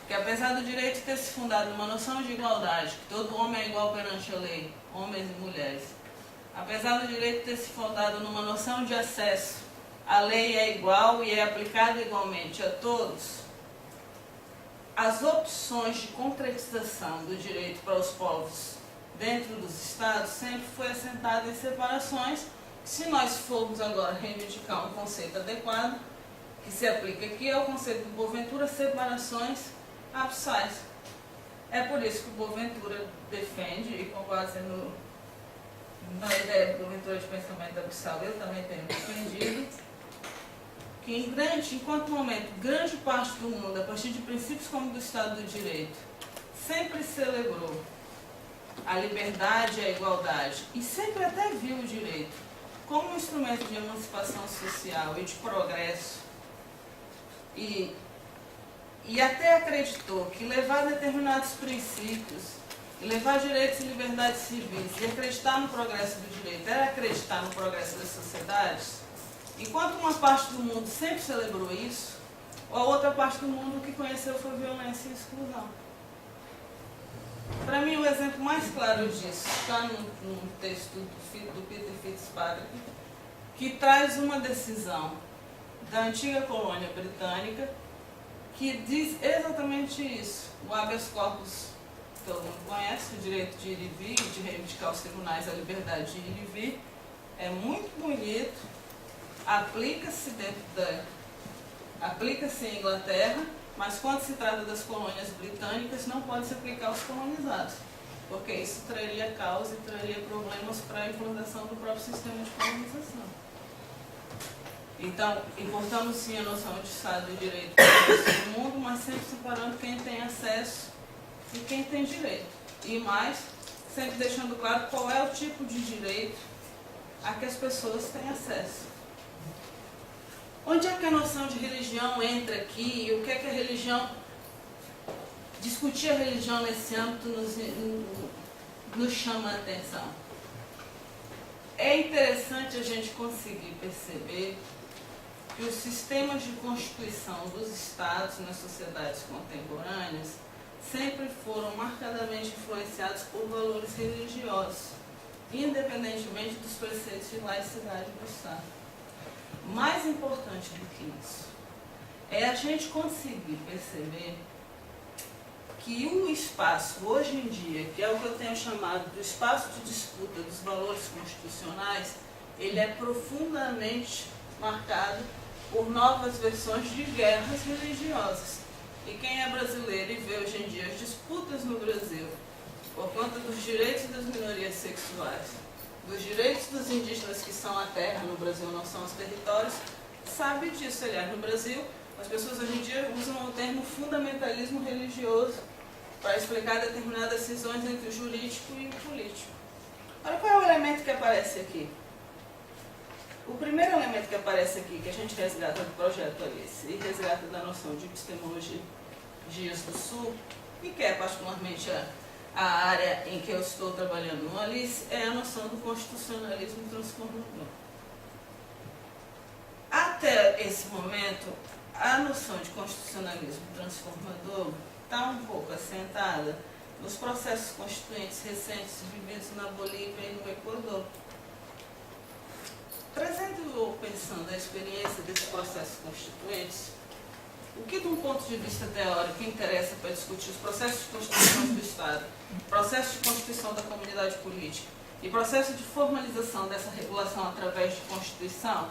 Que apesar do direito ter se fundado numa noção de igualdade, que todo homem é igual perante a lei, homens e mulheres, apesar do direito ter se fundado numa noção de acesso, a lei é igual e é aplicada igualmente a todos, as opções de concretização do direito para os povos dentro dos estados sempre foi assentada em separações. Se nós formos agora reivindicar um conceito adequado, que se aplica aqui, é o conceito do Boaventura, separações abissais. É por isso que o Boaventura defende, e com base na ideia do Boaventura de pensamento abissal, eu também tenho defendido, que enquanto momento, grande parte do mundo, a partir de princípios como do Estado do Direito, sempre celebrou a liberdade e a igualdade, e sempre até viu o direito como um instrumento de emancipação social e de progresso, e até acreditou que levar determinados princípios, e levar direitos e liberdades civis, e acreditar no progresso do direito, era acreditar no progresso das sociedades. Enquanto uma parte do mundo sempre celebrou isso, a outra parte do mundo o que conheceu foi violência e exclusão. Para mim, o exemplo mais claro disso está num texto do Peter Fitzpatrick, que traz uma decisão da antiga colônia britânica que diz exatamente isso. O habeas corpus, todo mundo conhece, o direito de ir e vir, de reivindicar aos tribunais a liberdade de ir e vir, é muito bonito, aplica-se em Inglaterra, mas quando se trata das colônias britânicas não pode se aplicar aos colonizados, porque isso traria causa e traria problemas para a implantação do próprio sistema de colonização. Então, importamos sim a noção de Estado de Direito no mundo, mas sempre separando quem tem acesso e quem tem direito. E mais, sempre deixando claro qual é o tipo de direito a que as pessoas têm acesso. Onde é que a noção de religião entra aqui e o que é que a religião, discutir a religião nesse âmbito nos chama a atenção? É interessante a gente conseguir perceber que os sistemas de constituição dos estados nas sociedades contemporâneas sempre foram marcadamente influenciados por valores religiosos, independentemente dos preceitos de laicidade do Estado. Mais importante do que isso é a gente conseguir perceber que o espaço, hoje em dia, que é o que eu tenho chamado do espaço de disputa dos valores constitucionais, ele é profundamente marcado por novas versões de guerras religiosas. E quem é brasileiro e vê hoje em dia as disputas no Brasil por conta dos direitos das minorias sexuais, dos direitos dos indígenas que são a terra no Brasil, não são os territórios, sabe disso. Aliás, no Brasil, as pessoas hoje em dia usam o termo fundamentalismo religioso para explicar determinadas cisões entre o jurídico e o político. Olha qual é o elemento que aparece aqui. O primeiro elemento que aparece aqui, que a gente resgata do projeto Alice e resgata da noção de epistemologia do Sul, e que é particularmente a área em que eu estou trabalhando no Alice, é a noção do constitucionalismo transformador. Até esse momento, a noção de constitucionalismo transformador está um pouco assentada nos processos constituintes recentes vividos na Bolívia e no Equador. Trazendo ou pensando a experiência desses processos constituintes, o que, de um ponto de vista teórico, interessa para discutir os processos de constituição do Estado, processo de constituição da comunidade política e processo de formalização dessa regulação através de Constituição,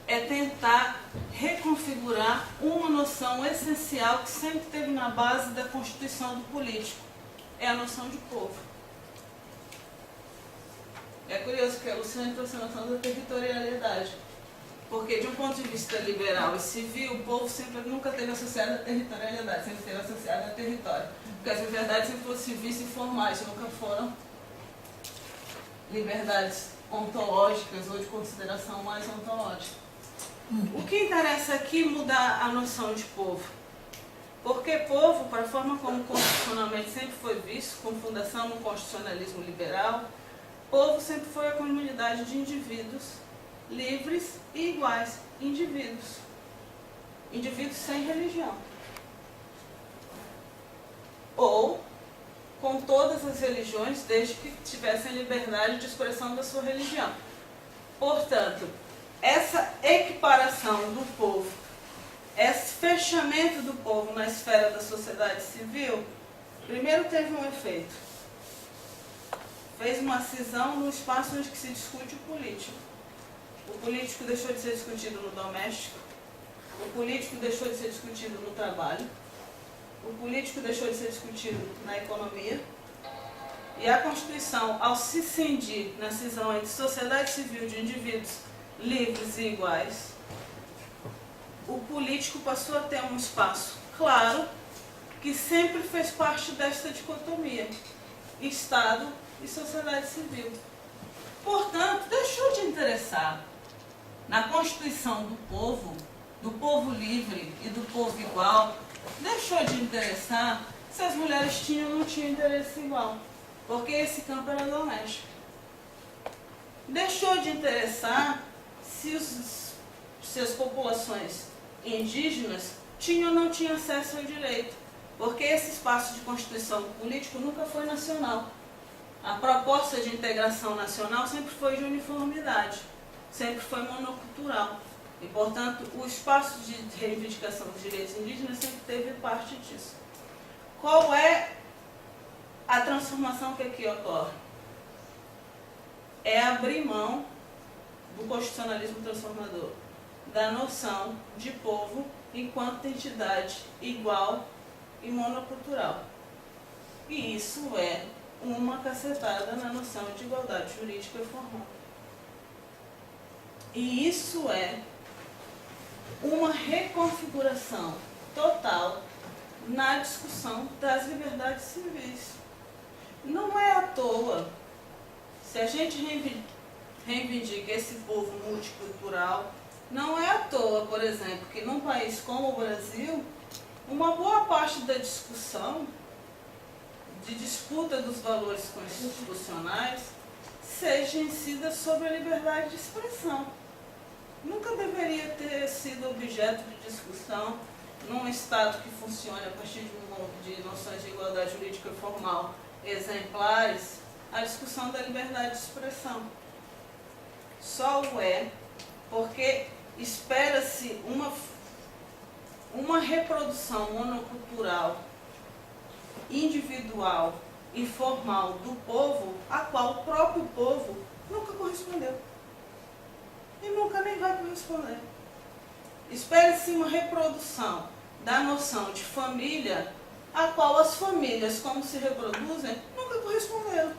é tentar reconfigurar uma noção essencial que sempre esteve na base da constituição do político, é a noção de povo. É curioso que a Luciane trouxe a noção da territorialidade, porque de um ponto de vista liberal e civil, o povo nunca teve associado à territorialidade, sempre teve associado a território, porque as liberdades sempre foram civis e formais, nunca foram liberdades ontológicas ou de consideração mais ontológica. O que interessa aqui é mudar a noção de povo, porque povo, para a forma como constitucionalmente sempre foi visto, com fundação no constitucionalismo liberal, povo sempre foi a comunidade de indivíduos livres e iguais, indivíduos sem religião, ou com todas as religiões, desde que tivessem liberdade de expressão da sua religião. Portanto, essa equiparação do povo, esse fechamento do povo na esfera da sociedade civil, primeiro teve um efeito. Fez uma cisão no espaço onde se discute o político. O político deixou de ser discutido no doméstico, o político deixou de ser discutido no trabalho, o político deixou de ser discutido na economia, e a Constituição, ao se cindir na cisão entre sociedade civil de indivíduos livres e iguais, o político passou a ter um espaço claro que sempre fez parte desta dicotomia, Estado e sociedade civil. Portanto, deixou de interessar na constituição do povo livre e do povo igual, deixou de interessar se as mulheres tinham ou não tinham interesse igual, porque esse campo era doméstico. Deixou de interessar se as populações indígenas tinham ou não tinham acesso ao direito, porque esse espaço de constituição político nunca foi nacional. A proposta de integração nacional sempre foi de uniformidade, sempre foi monocultural. E, portanto, o espaço de reivindicação dos direitos indígenas sempre teve parte disso. Qual é a transformação que aqui ocorre? É abrir mão do constitucionalismo transformador, da noção de povo enquanto entidade igual e monocultural. E isso é uma cacetada na noção de igualdade jurídica e formal. E isso é uma reconfiguração total na discussão das liberdades civis. Não é à toa, se a gente reivindica esse povo multicultural, não é à toa, por exemplo, que num país como o Brasil, uma boa parte da discussão de disputa dos valores constitucionais seja incida sobre a liberdade de expressão. nunca deveria ter sido objeto de discussão num Estado que funcione a partir de noções de igualdade jurídica formal exemplares, a discussão da liberdade de expressão. Só o é porque espera-se uma reprodução monocultural, individual e formal do povo, a qual o próprio povo nunca correspondeu. E nunca nem vai corresponder. Espera-se uma reprodução da noção de família, a qual as famílias, como se reproduzem, nunca corresponderam.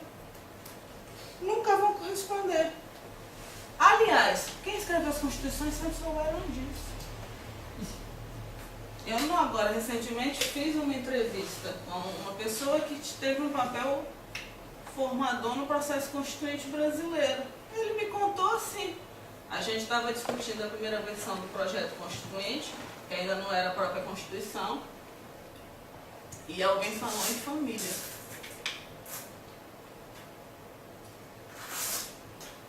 Nunca vão corresponder. Aliás, quem escreveu as constituições sempre souberam disso. Eu não, agora, recentemente, fiz uma entrevista com uma pessoa que teve um papel formador no processo constituinte brasileiro. Ele me contou assim, a gente estava discutindo a primeira versão do projeto constituinte, que ainda não era a própria Constituição, e alguém falou em família.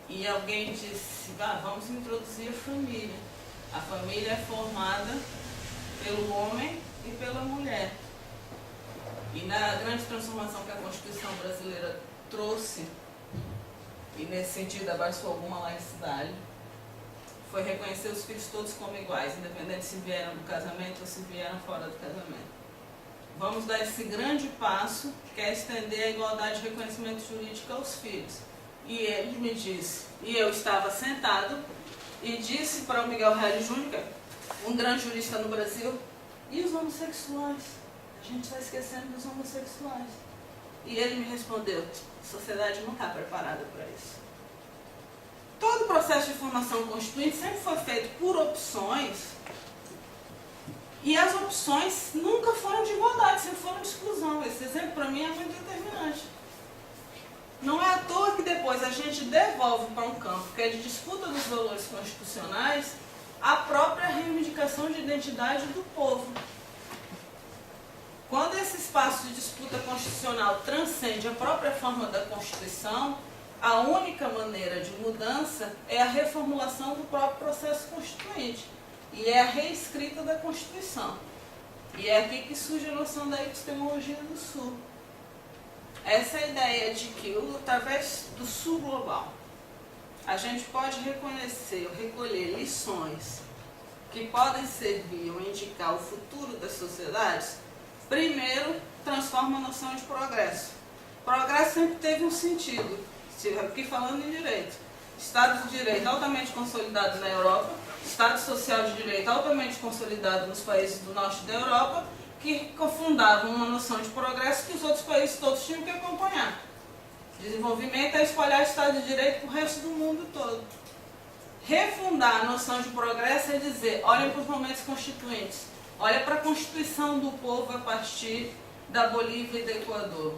E alguém disse, vamos introduzir a família. A família é formada pelo homem e pela mulher. E na grande transformação que a Constituição brasileira trouxe, e nesse sentido abraçou alguma laicidade, foi reconhecer os filhos todos como iguais, independente se vieram do casamento ou se vieram fora do casamento. Vamos dar esse grande passo, que é estender a igualdade de reconhecimento jurídico aos filhos. E ele me disse, e eu estava sentado, e disse para o Miguel Reale Júnior, um grande jurista no Brasil, e os homossexuais? A gente está esquecendo dos homossexuais. E ele me respondeu, a sociedade não está preparada para isso. Todo o processo de formação constituinte sempre foi feito por opções, e as opções nunca foram de igualdade, sempre foram de exclusão. Esse exemplo, para mim, é muito determinante. Não é à toa que depois a gente devolve para um campo que é de disputa dos valores constitucionais a própria reivindicação de identidade do povo. Quando esse espaço de disputa constitucional transcende a própria forma da Constituição, a única maneira de mudança é a reformulação do próprio processo constituinte, e é a reescrita da Constituição. E é aqui que surge a noção da epistemologia do Sul. Essa é a ideia de que, através do Sul global, a gente pode reconhecer ou recolher lições que podem servir ou indicar o futuro das sociedades. Primeiro, transforma a noção de progresso. Progresso sempre teve um sentido, aqui falando em direito. Estado de direito altamente consolidado na Europa, Estado social de direito altamente consolidado nos países do norte da Europa, que fundavam uma noção de progresso que os outros países todos tinham que acompanhar. Desenvolvimento é espalhar o Estado de Direito para o resto do mundo todo. Refundar a noção de progresso é dizer, olhem para os momentos constituintes, olha para a Constituição do povo a partir da Bolívia e do Equador.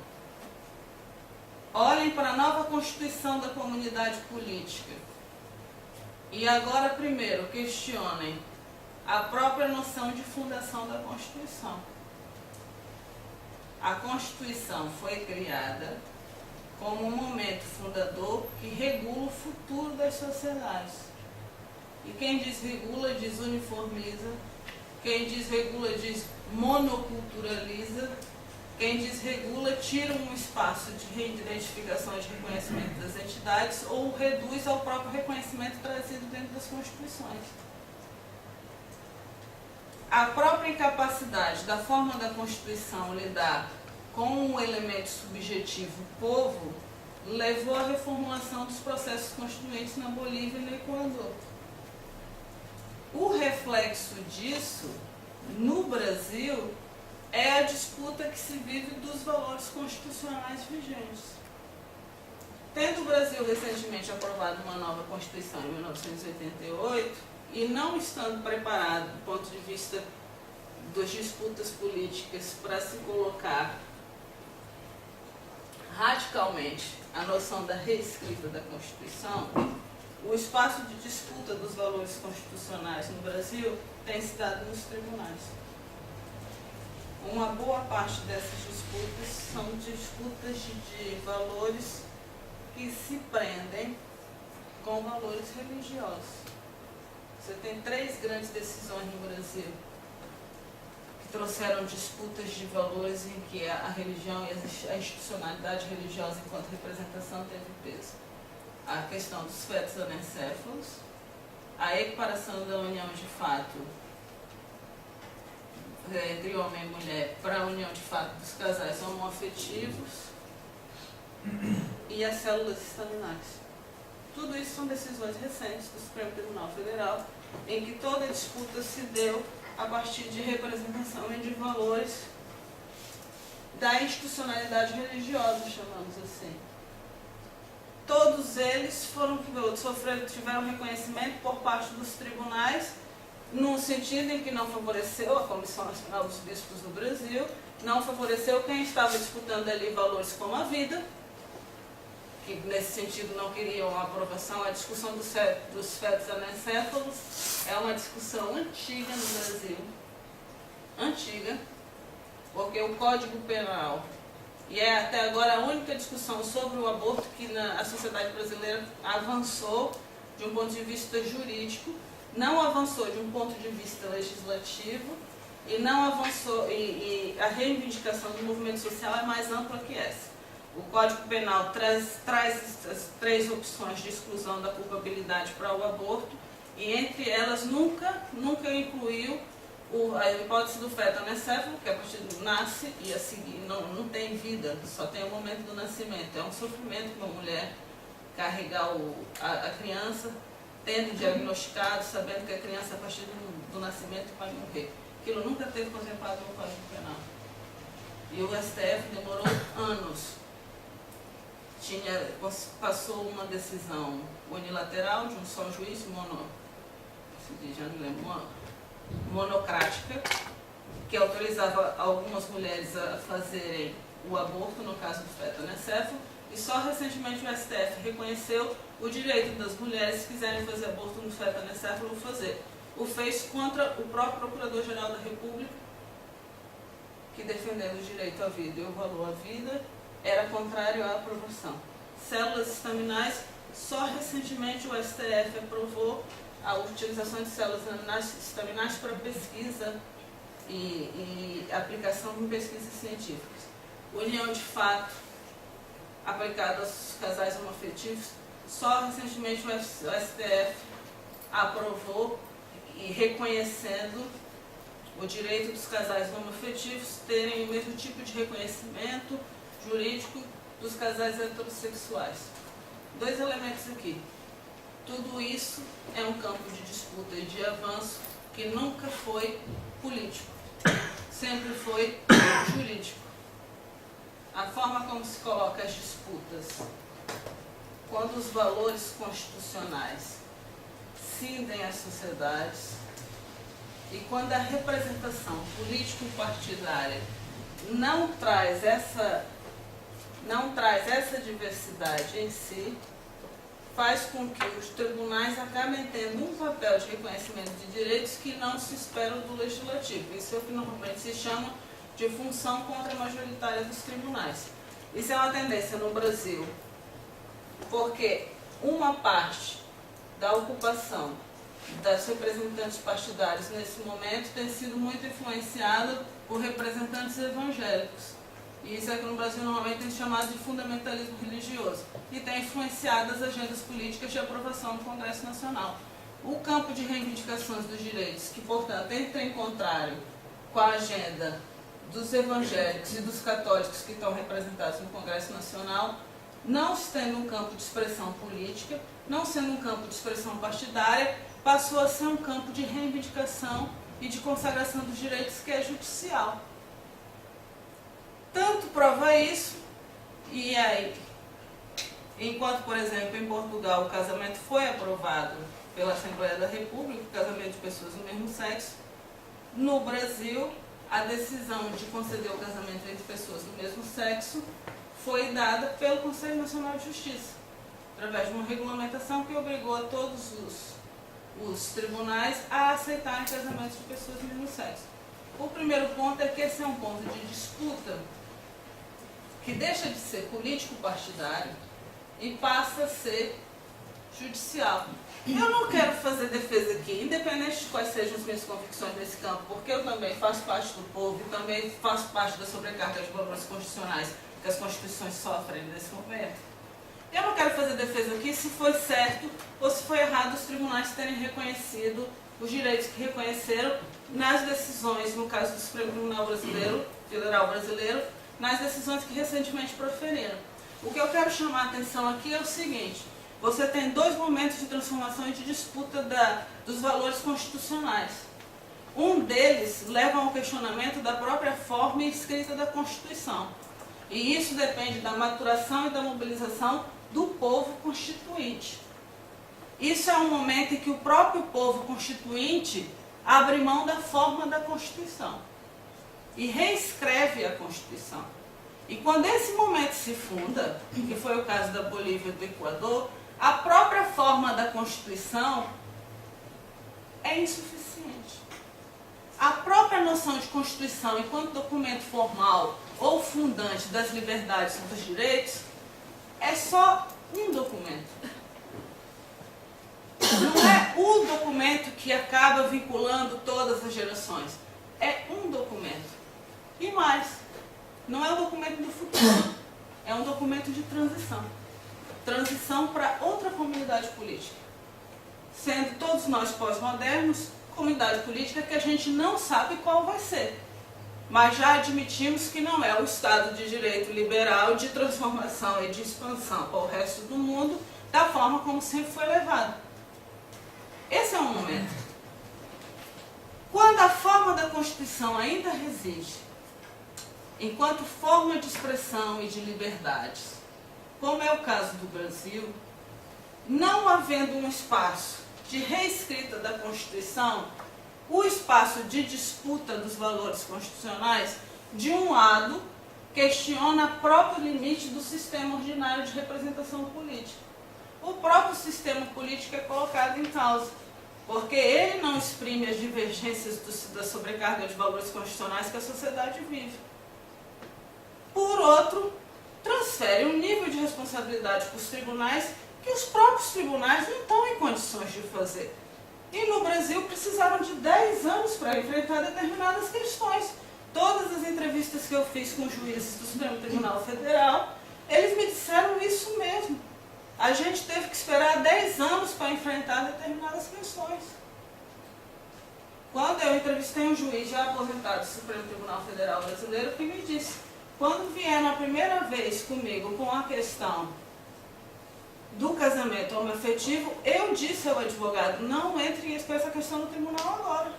Olhem para a nova Constituição da comunidade política. E agora, primeiro, questionem a própria noção de fundação da Constituição. A Constituição foi criada como um momento fundador que regula o futuro das sociedades. E quem diz regula, diz uniformiza. Quem diz regula, diz monoculturaliza. Quem diz regula, tira um espaço de reidentificação e de reconhecimento das entidades ou reduz ao próprio reconhecimento trazido dentro das constituições. A própria incapacidade da forma da Constituição lidar com o elemento subjetivo povo levou à reformulação dos processos constituintes na Bolívia e no Equador. O reflexo disso, no Brasil, é a disputa que se vive dos valores constitucionais vigentes. Tendo o Brasil recentemente aprovado uma nova Constituição em 1988, e não estando preparado do ponto de vista das disputas políticas para se colocar radicalmente a noção da reescrita da Constituição, o espaço de disputa dos valores constitucionais no Brasil tem se dado nos tribunais. Uma boa parte dessas disputas são disputas de valores que se prendem com valores religiosos. Você tem 3 grandes decisões no Brasil que trouxeram disputas de valores em que a religião e a institucionalidade religiosa enquanto representação teve peso. A questão dos fetos anencéfalos, a equiparação da união de fato entre homem e mulher para a união de fato dos casais homoafetivos e as células estaminais. Tudo isso são decisões recentes do Supremo Tribunal Federal, em que toda a disputa se deu a partir de representação e de valores da institucionalidade religiosa, chamamos assim. Todos eles tiveram reconhecimento por parte dos tribunais, num sentido em que não favoreceu a Comissão Nacional dos Bispos do Brasil, não favoreceu quem estava disputando ali valores como a vida, que nesse sentido não queriam a aprovação. A discussão dos fetos anencéfalos é uma discussão antiga no Brasil, antiga, porque o Código Penal, e é até agora a única discussão sobre o aborto que a sociedade brasileira avançou de um ponto de vista jurídico, não avançou de um ponto de vista legislativo e não avançou, e a reivindicação do movimento social é mais ampla que essa. O Código Penal traz as 3 opções de exclusão da culpabilidade para o aborto, e entre elas nunca incluiu a hipótese do feto anencéfalo, que a partir do nasce e a seguir não tem vida, só tem o momento do nascimento. É um sofrimento para uma mulher carregar a criança, tendo diagnosticado, sabendo que a criança a partir do nascimento vai morrer. Aquilo nunca teve contemplado no Código Penal. E o STF demorou anos. Passou uma decisão unilateral de um só juiz, monocrática, que autorizava algumas mulheres a fazerem o aborto, no caso do feto anencéfalo, e só recentemente o STF reconheceu o direito das mulheres que quiserem fazer aborto no feto anencéfalo fazer. O fez contra o próprio Procurador-Geral da República, que defendendo o direito à vida e o valor à vida, era contrário à aprovação. Células estaminais, só recentemente o STF aprovou a utilização de células estaminais para pesquisa e aplicação em pesquisas científicas. União de fato aplicada aos casais homoafetivos, só recentemente o STF aprovou e reconhecendo o direito dos casais homoafetivos terem o mesmo tipo de reconhecimento jurídico dos casais heterossexuais. 2 elementos aqui. Tudo isso é um campo de disputa e de avanço que nunca foi político, sempre foi jurídico. A forma como se coloca as disputas, quando os valores constitucionais cindem as sociedades e quando a representação político-partidária não traz essa diversidade em si, faz com que os tribunais acabem tendo um papel de reconhecimento de direitos que não se esperam do legislativo. Isso é o que normalmente se chama de função contra-majoritária dos tribunais. Isso é uma tendência no Brasil, porque uma parte da ocupação das representantes partidários nesse momento tem sido muito influenciada por representantes evangélicos. E isso é que no Brasil normalmente é chamado de fundamentalismo religioso. E tem influenciado as agendas políticas de aprovação do Congresso Nacional. O campo de reivindicações dos direitos, que portanto entra em contrário com a agenda dos evangélicos e dos católicos que estão representados no Congresso Nacional, não tendo um campo de expressão política, não sendo um campo de expressão partidária, passou a ser um campo de reivindicação e de consagração dos direitos que é judicial. Tanto prova isso, e aí, enquanto, por exemplo, em Portugal o casamento foi aprovado pela Assembleia da República, o casamento de pessoas do mesmo sexo, no Brasil, a decisão de conceder o casamento entre pessoas do mesmo sexo foi dada pelo Conselho Nacional de Justiça, através de uma regulamentação que obrigou a todos os tribunais a aceitarem casamentos de pessoas do mesmo sexo. O primeiro ponto é que esse é um ponto de disputa que deixa de ser político-partidário e passa a ser judicial. Eu não quero fazer defesa aqui, independente de quais sejam as minhas convicções nesse campo, porque eu também faço parte do povo e também faço parte da sobrecarga de valores constitucionais que as constituições sofrem nesse momento. Eu não quero fazer defesa aqui se foi certo ou se foi errado os tribunais terem reconhecido os direitos que reconheceram nas decisões, no caso do Supremo Tribunal Brasileiro, Federal Brasileiro, nas decisões que recentemente proferiram. O que eu quero chamar a atenção aqui é o seguinte: você tem dois momentos de transformação e de disputa dos valores constitucionais. Um deles leva ao questionamento da própria forma e escrita da Constituição. E isso depende da maturação e da mobilização do povo constituinte. Isso é um momento em que o próprio povo constituinte abre mão da forma da Constituição e reescreve a Constituição. E quando esse momento se funda, que foi o caso da Bolívia e do Equador, a própria forma da Constituição é insuficiente. A própria noção de Constituição enquanto documento formal ou fundante das liberdades e dos direitos é só um documento. Não é o documento que acaba vinculando todas as gerações. É um documento. E mais, não é um documento do futuro, é um documento de transição. Transição para outra comunidade política. Sendo todos nós pós-modernos, comunidade política que a gente não sabe qual vai ser. Mas já admitimos que não é o Estado de Direito liberal de transformação e de expansão para o resto do mundo da forma como sempre foi levado. Esse é um momento. Quando a forma da Constituição ainda reside enquanto forma de expressão e de liberdades, como é o caso do Brasil, não havendo um espaço de reescrita da Constituição, o espaço de disputa dos valores constitucionais, de um lado, questiona o próprio limite do sistema ordinário de representação política. O próprio sistema político é colocado em causa, porque ele não exprime as divergências da sobrecarga de valores constitucionais que a sociedade vive. Por outro, transfere um nível de responsabilidade para os tribunais que os próprios tribunais não estão em condições de fazer. E no Brasil precisaram de 10 anos para enfrentar determinadas questões. Todas as entrevistas que eu fiz com juízes do Supremo Tribunal Federal, eles me disseram isso mesmo. A gente teve que esperar 10 anos para enfrentar determinadas questões. Quando eu entrevistei um juiz já aposentado do Supremo Tribunal Federal Brasileiro, que me disse: quando vieram a primeira vez comigo com a questão do casamento homoafetivo, eu disse ao advogado: não entre com essa questão no tribunal agora.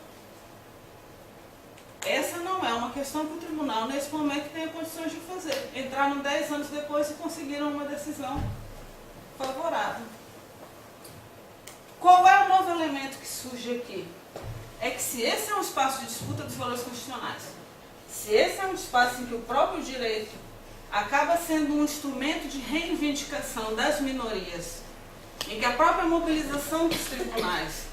Essa não é uma questão que o tribunal, nesse momento, tenha condições de fazer. Entraram 10 anos depois e conseguiram uma decisão favorável. Qual é o novo elemento que surge aqui? É que se esse é um espaço de disputa dos valores constitucionais, se esse é um espaço em que o próprio direito acaba sendo um instrumento de reivindicação das minorias, em que a própria mobilização dos tribunais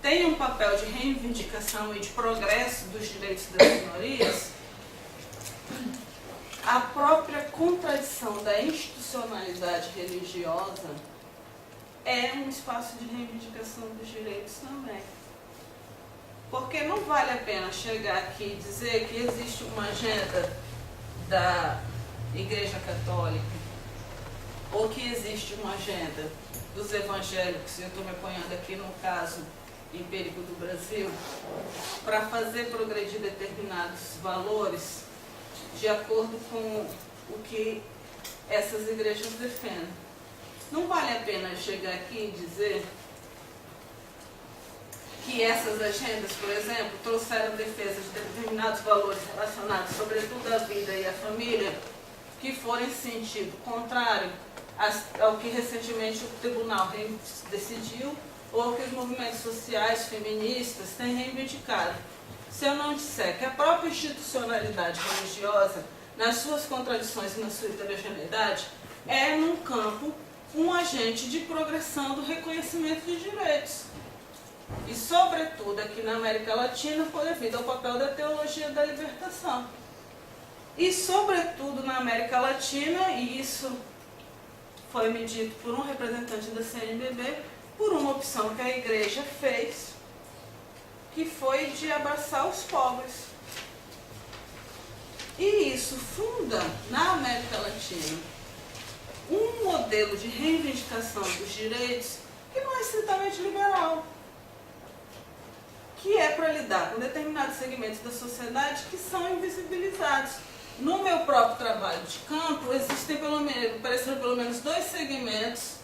tem um papel de reivindicação e de progresso dos direitos das minorias, a própria contradição da institucionalidade religiosa é um espaço de reivindicação dos direitos também. Porque não vale a pena chegar aqui e dizer que existe uma agenda da Igreja Católica ou que existe uma agenda dos evangélicos, eu estou me apoiando aqui no caso empírico do Brasil, para fazer progredir determinados valores de acordo com o que essas igrejas defendem. Não vale a pena chegar aqui e dizer que essas agendas, por exemplo, trouxeram defesa de determinados valores relacionados, sobretudo à vida e à família, que forem em sentido contrário ao que recentemente o tribunal decidiu ou ao que os movimentos sociais feministas têm reivindicado. Se eu não disser que a própria institucionalidade religiosa, nas suas contradições e na sua heterogeneidade, é, num campo, um agente de progressão do reconhecimento de direitos. E, sobretudo, aqui na América Latina, devido ao papel da teologia da libertação. E, sobretudo, na América Latina, e isso foi me dito por um representante da CNBB, por uma opção que a igreja fez, que foi de abraçar os pobres. E isso funda na América Latina um modelo de reivindicação dos direitos que não é estritamente liberal, que é para lidar com determinados segmentos da sociedade que são invisibilizados. No meu próprio trabalho de campo, existem pelo menos dois segmentos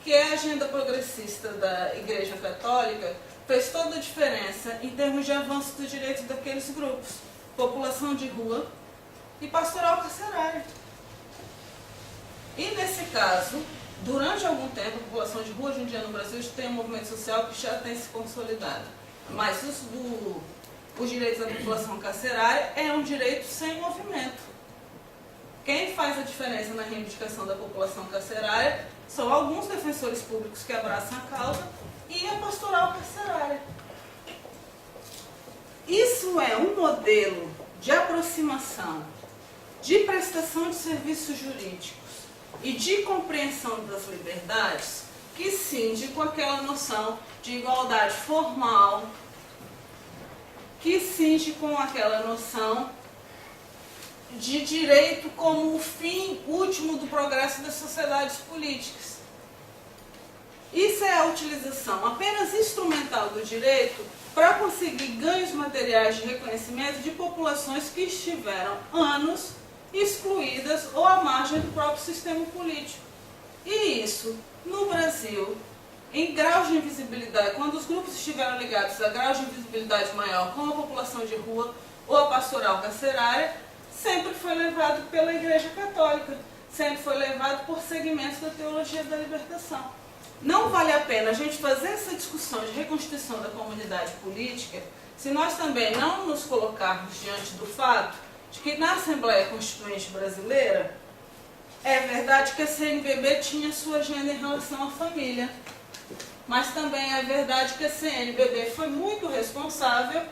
que a agenda progressista da Igreja Católica fez toda a diferença em termos de avanço dos direitos daqueles grupos: população de rua e pastoral carcerária. E nesse caso, durante algum tempo, a população de rua hoje em dia no Brasil tem um movimento social que já tem se consolidado. Mas os direitos da população carcerária é um direito sem movimento. Quem faz a diferença na reivindicação da população carcerária são alguns defensores públicos que abraçam a causa e a pastoral carcerária. Isso é um modelo de aproximação, de prestação de serviços jurídicos e de compreensão das liberdades que cinge com aquela noção de igualdade formal, que cinge com aquela noção de direito como o fim último do progresso das sociedades políticas. Isso é a utilização apenas instrumental do direito para conseguir ganhos materiais de reconhecimento de populações que estiveram anos excluídas ou à margem do próprio sistema político. E isso, no Brasil, em graus de invisibilidade, quando os grupos estiveram ligados a graus de invisibilidade maior, como a população de rua ou a pastoral carcerária, sempre foi levado pela Igreja Católica, sempre foi levado por segmentos da teologia da libertação. Não vale a pena a gente fazer essa discussão de reconstituição da comunidade política se nós também não nos colocarmos diante do fato de que na Assembleia Constituinte Brasileira é verdade que a CNBB tinha sua agenda em relação à família, mas também é verdade que a CNBB foi muito responsável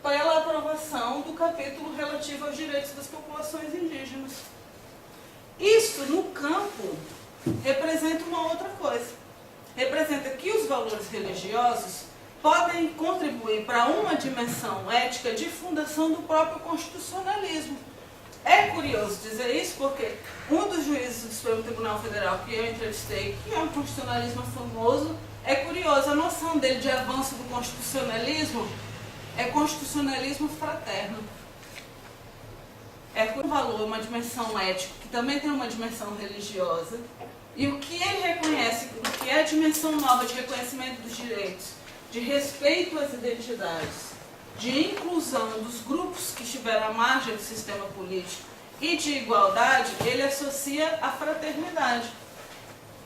pela aprovação do capítulo relativo aos direitos das populações indígenas. Isso, no campo, representa uma outra coisa. Representa que os valores religiosos podem contribuir para uma dimensão ética de fundação do próprio constitucionalismo. É curioso dizer isso porque um dos juízes do Supremo Tribunal Federal que eu entrevistei, que é um constitucionalismo famoso, é curioso, a noção dele de avanço do constitucionalismo é constitucionalismo fraterno. É um valor, uma dimensão ética, que também tem uma dimensão religiosa. E o que ele reconhece, o que é a dimensão nova de reconhecimento dos direitos, de respeito às identidades, de inclusão dos grupos que estiveram à margem do sistema político e de igualdade, ele associa à fraternidade,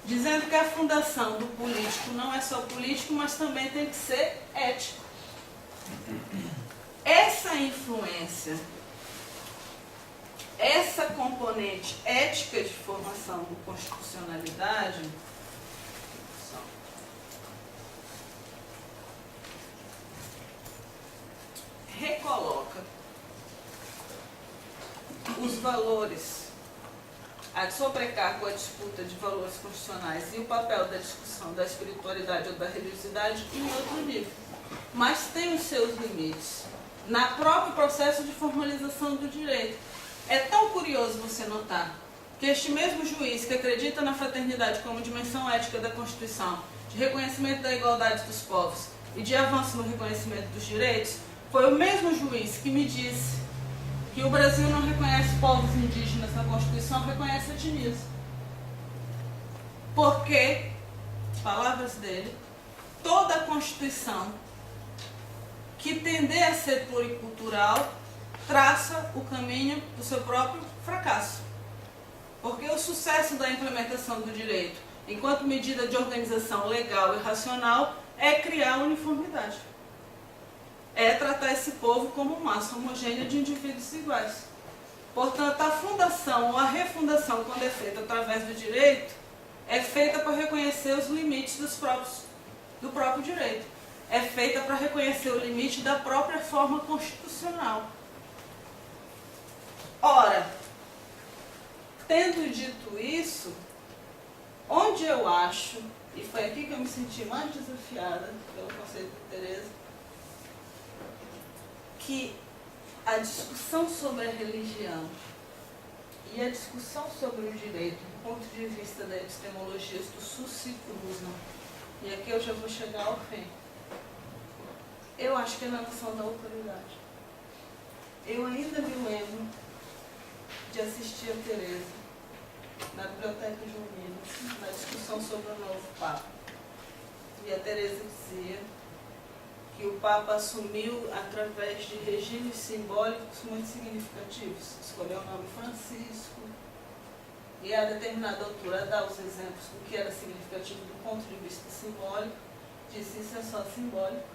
dizendo que a fundação do político não é só político, mas também tem que ser ético. Essa influência, essa componente ética de formação do constitucionalidade recoloca os valores, a sobrecarga, a disputa de valores constitucionais e o papel da discussão da espiritualidade ou da religiosidade em outro nível. Mas tem os seus limites na próprio processo de formalização do direito. É tão curioso você notar que este mesmo juiz que acredita na fraternidade como dimensão ética da Constituição, de reconhecimento da igualdade dos povos e de avanço no reconhecimento dos direitos, foi o mesmo juiz que me disse que o Brasil não reconhece povos indígenas na Constituição, reconhece etnias. Porque, palavras dele, toda a Constituição que tender a ser pluricultural traça o caminho do seu próprio fracasso. Porque o sucesso da implementação do direito, enquanto medida de organização legal e racional, é criar uniformidade. É tratar esse povo como massa homogênea de indivíduos iguais. Portanto, a fundação ou a refundação, quando é feita através do direito, é feita para reconhecer os limites do próprio direito. É feita para reconhecer o limite da própria forma constitucional. Ora, tendo dito isso, Onde eu acho, e foi aqui que eu me senti mais desafiada pelo conceito de Teresa, que a discussão sobre a religião e a discussão sobre o direito, do ponto de vista das epistemologias do sul se cruzam. E aqui eu já vou chegar ao fim. Eu acho que é na noção da autoridade. Eu ainda me lembro de assistir a Teresa na Biblioteca Joanina, na discussão sobre o novo Papa. E a Teresa dizia que o Papa assumiu através de regimes simbólicos muito significativos. Escolheu o nome Francisco, e a determinada altura dá os exemplos do que era significativo do ponto de vista simbólico, disse isso é só simbólico,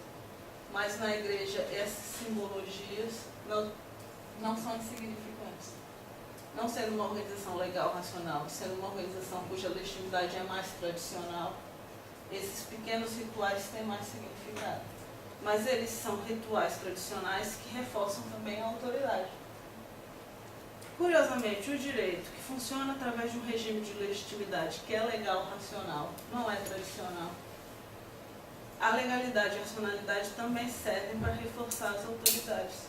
mas na igreja essas simbologias não são insignificantes. Não sendo uma organização legal racional, sendo uma organização cuja legitimidade é mais tradicional, esses pequenos rituais têm mais significado. Mas eles são rituais tradicionais que reforçam também a autoridade. Curiosamente, o direito, que funciona através de um regime de legitimidade que é legal racional, não é tradicional, a legalidade e a racionalidade também servem para reforçar as autoridades.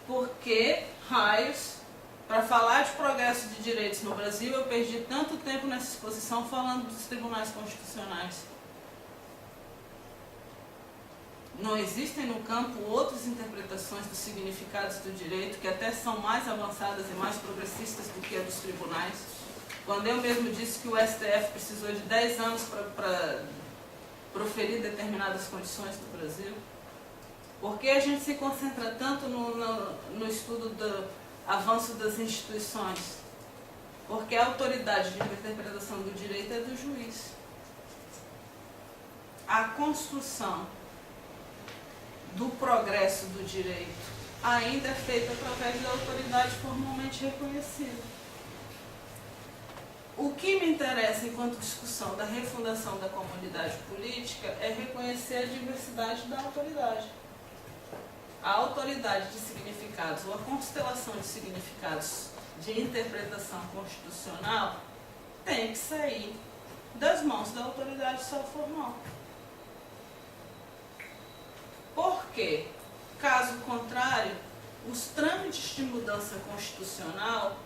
Porque, raios, para falar de progresso de direitos no Brasil, eu perdi tanto tempo nessa exposição falando dos tribunais constitucionais. Não existem no campo outras interpretações dos significados do direito que até são mais avançadas e mais progressistas do que a dos tribunais. Quando eu mesmo disse que o STF precisou de 10 anos para proferir determinadas condições do Brasil. Por que a gente se concentra tanto no estudo do avanço das instituições? Porque a autoridade de interpretação do direito é do juiz. A construção do progresso do direito ainda é feita através da autoridade formalmente reconhecida. O que me interessa enquanto discussão da refundação da comunidade política é reconhecer a diversidade da autoridade. A autoridade de significados, ou a constelação de significados de interpretação constitucional, tem que sair das mãos da autoridade só formal. Porque, caso contrário, os trâmites de mudança constitucional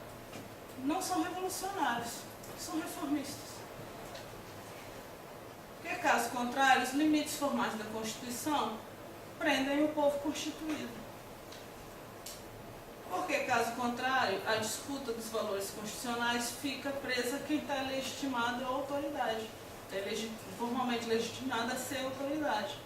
não são revolucionários, são reformistas. Porque, caso contrário, os limites formais da Constituição prendem o povo constituído. Porque, caso contrário, a disputa dos valores constitucionais fica presa a quem está legitimado à autoridade, formalmente legitimado a ser autoridade.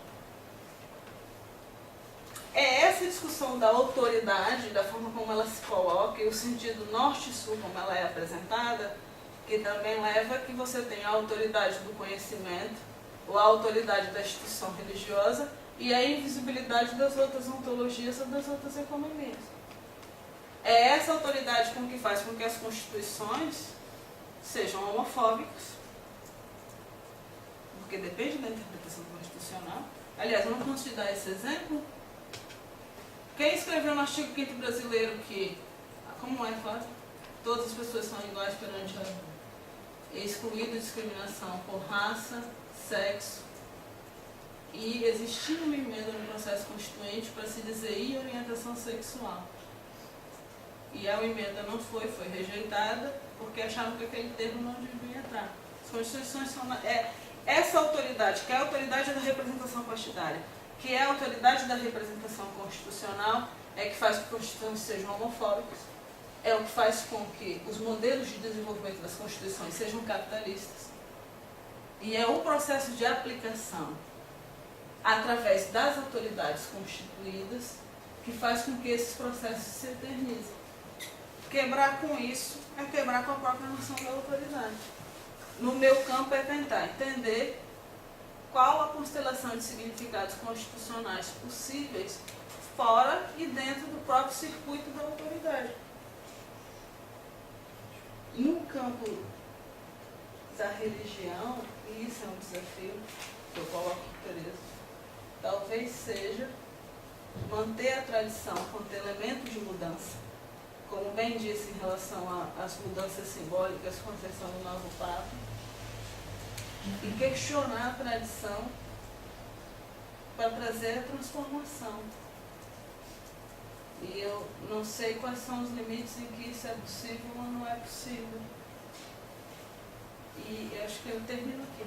É essa discussão da autoridade, da forma como ela se coloca, e o sentido norte-sul como ela é apresentada, que também leva a que você tenha a autoridade do conhecimento, ou a autoridade da instituição religiosa, e a invisibilidade das outras ontologias ou das outras economias. É essa autoridade com que faz com que as constituições sejam homofóbicas, porque depende da interpretação constitucional. Aliás, não posso te dar esse exemplo? Quem escreveu no artigo 5º brasileiro que, como é, Flávio? Todas as pessoas são iguais perante a lei, excluída discriminação por raça, sexo, e existia uma emenda no processo constituinte para se dizer e orientação sexual. E a emenda não foi rejeitada, porque acharam que aquele termo não devia entrar. As constituições são... essa autoridade, que é a autoridade da representação partidária, que é a autoridade da representação constitucional, é que faz com que as constituições sejam homofóbicas, é o que faz com que os modelos de desenvolvimento das constituições sejam capitalistas. E é o processo de aplicação através das autoridades constituídas que faz com que esses processos se eternizem. Quebrar com isso é quebrar com a própria noção da autoridade. No meu campo é tentar entender qual a constelação de significados constitucionais possíveis fora e dentro do próprio circuito da autoridade. No campo da religião, e isso é um desafio que eu coloco para Teresa, talvez seja manter a tradição quanto elemento de mudança, como bem disse em relação às mudanças simbólicas com a sessão do novo Papa, e questionar a tradição para trazer a transformação. E eu não sei quais são os limites em que isso é possível ou não é possível. E eu acho que eu termino aqui.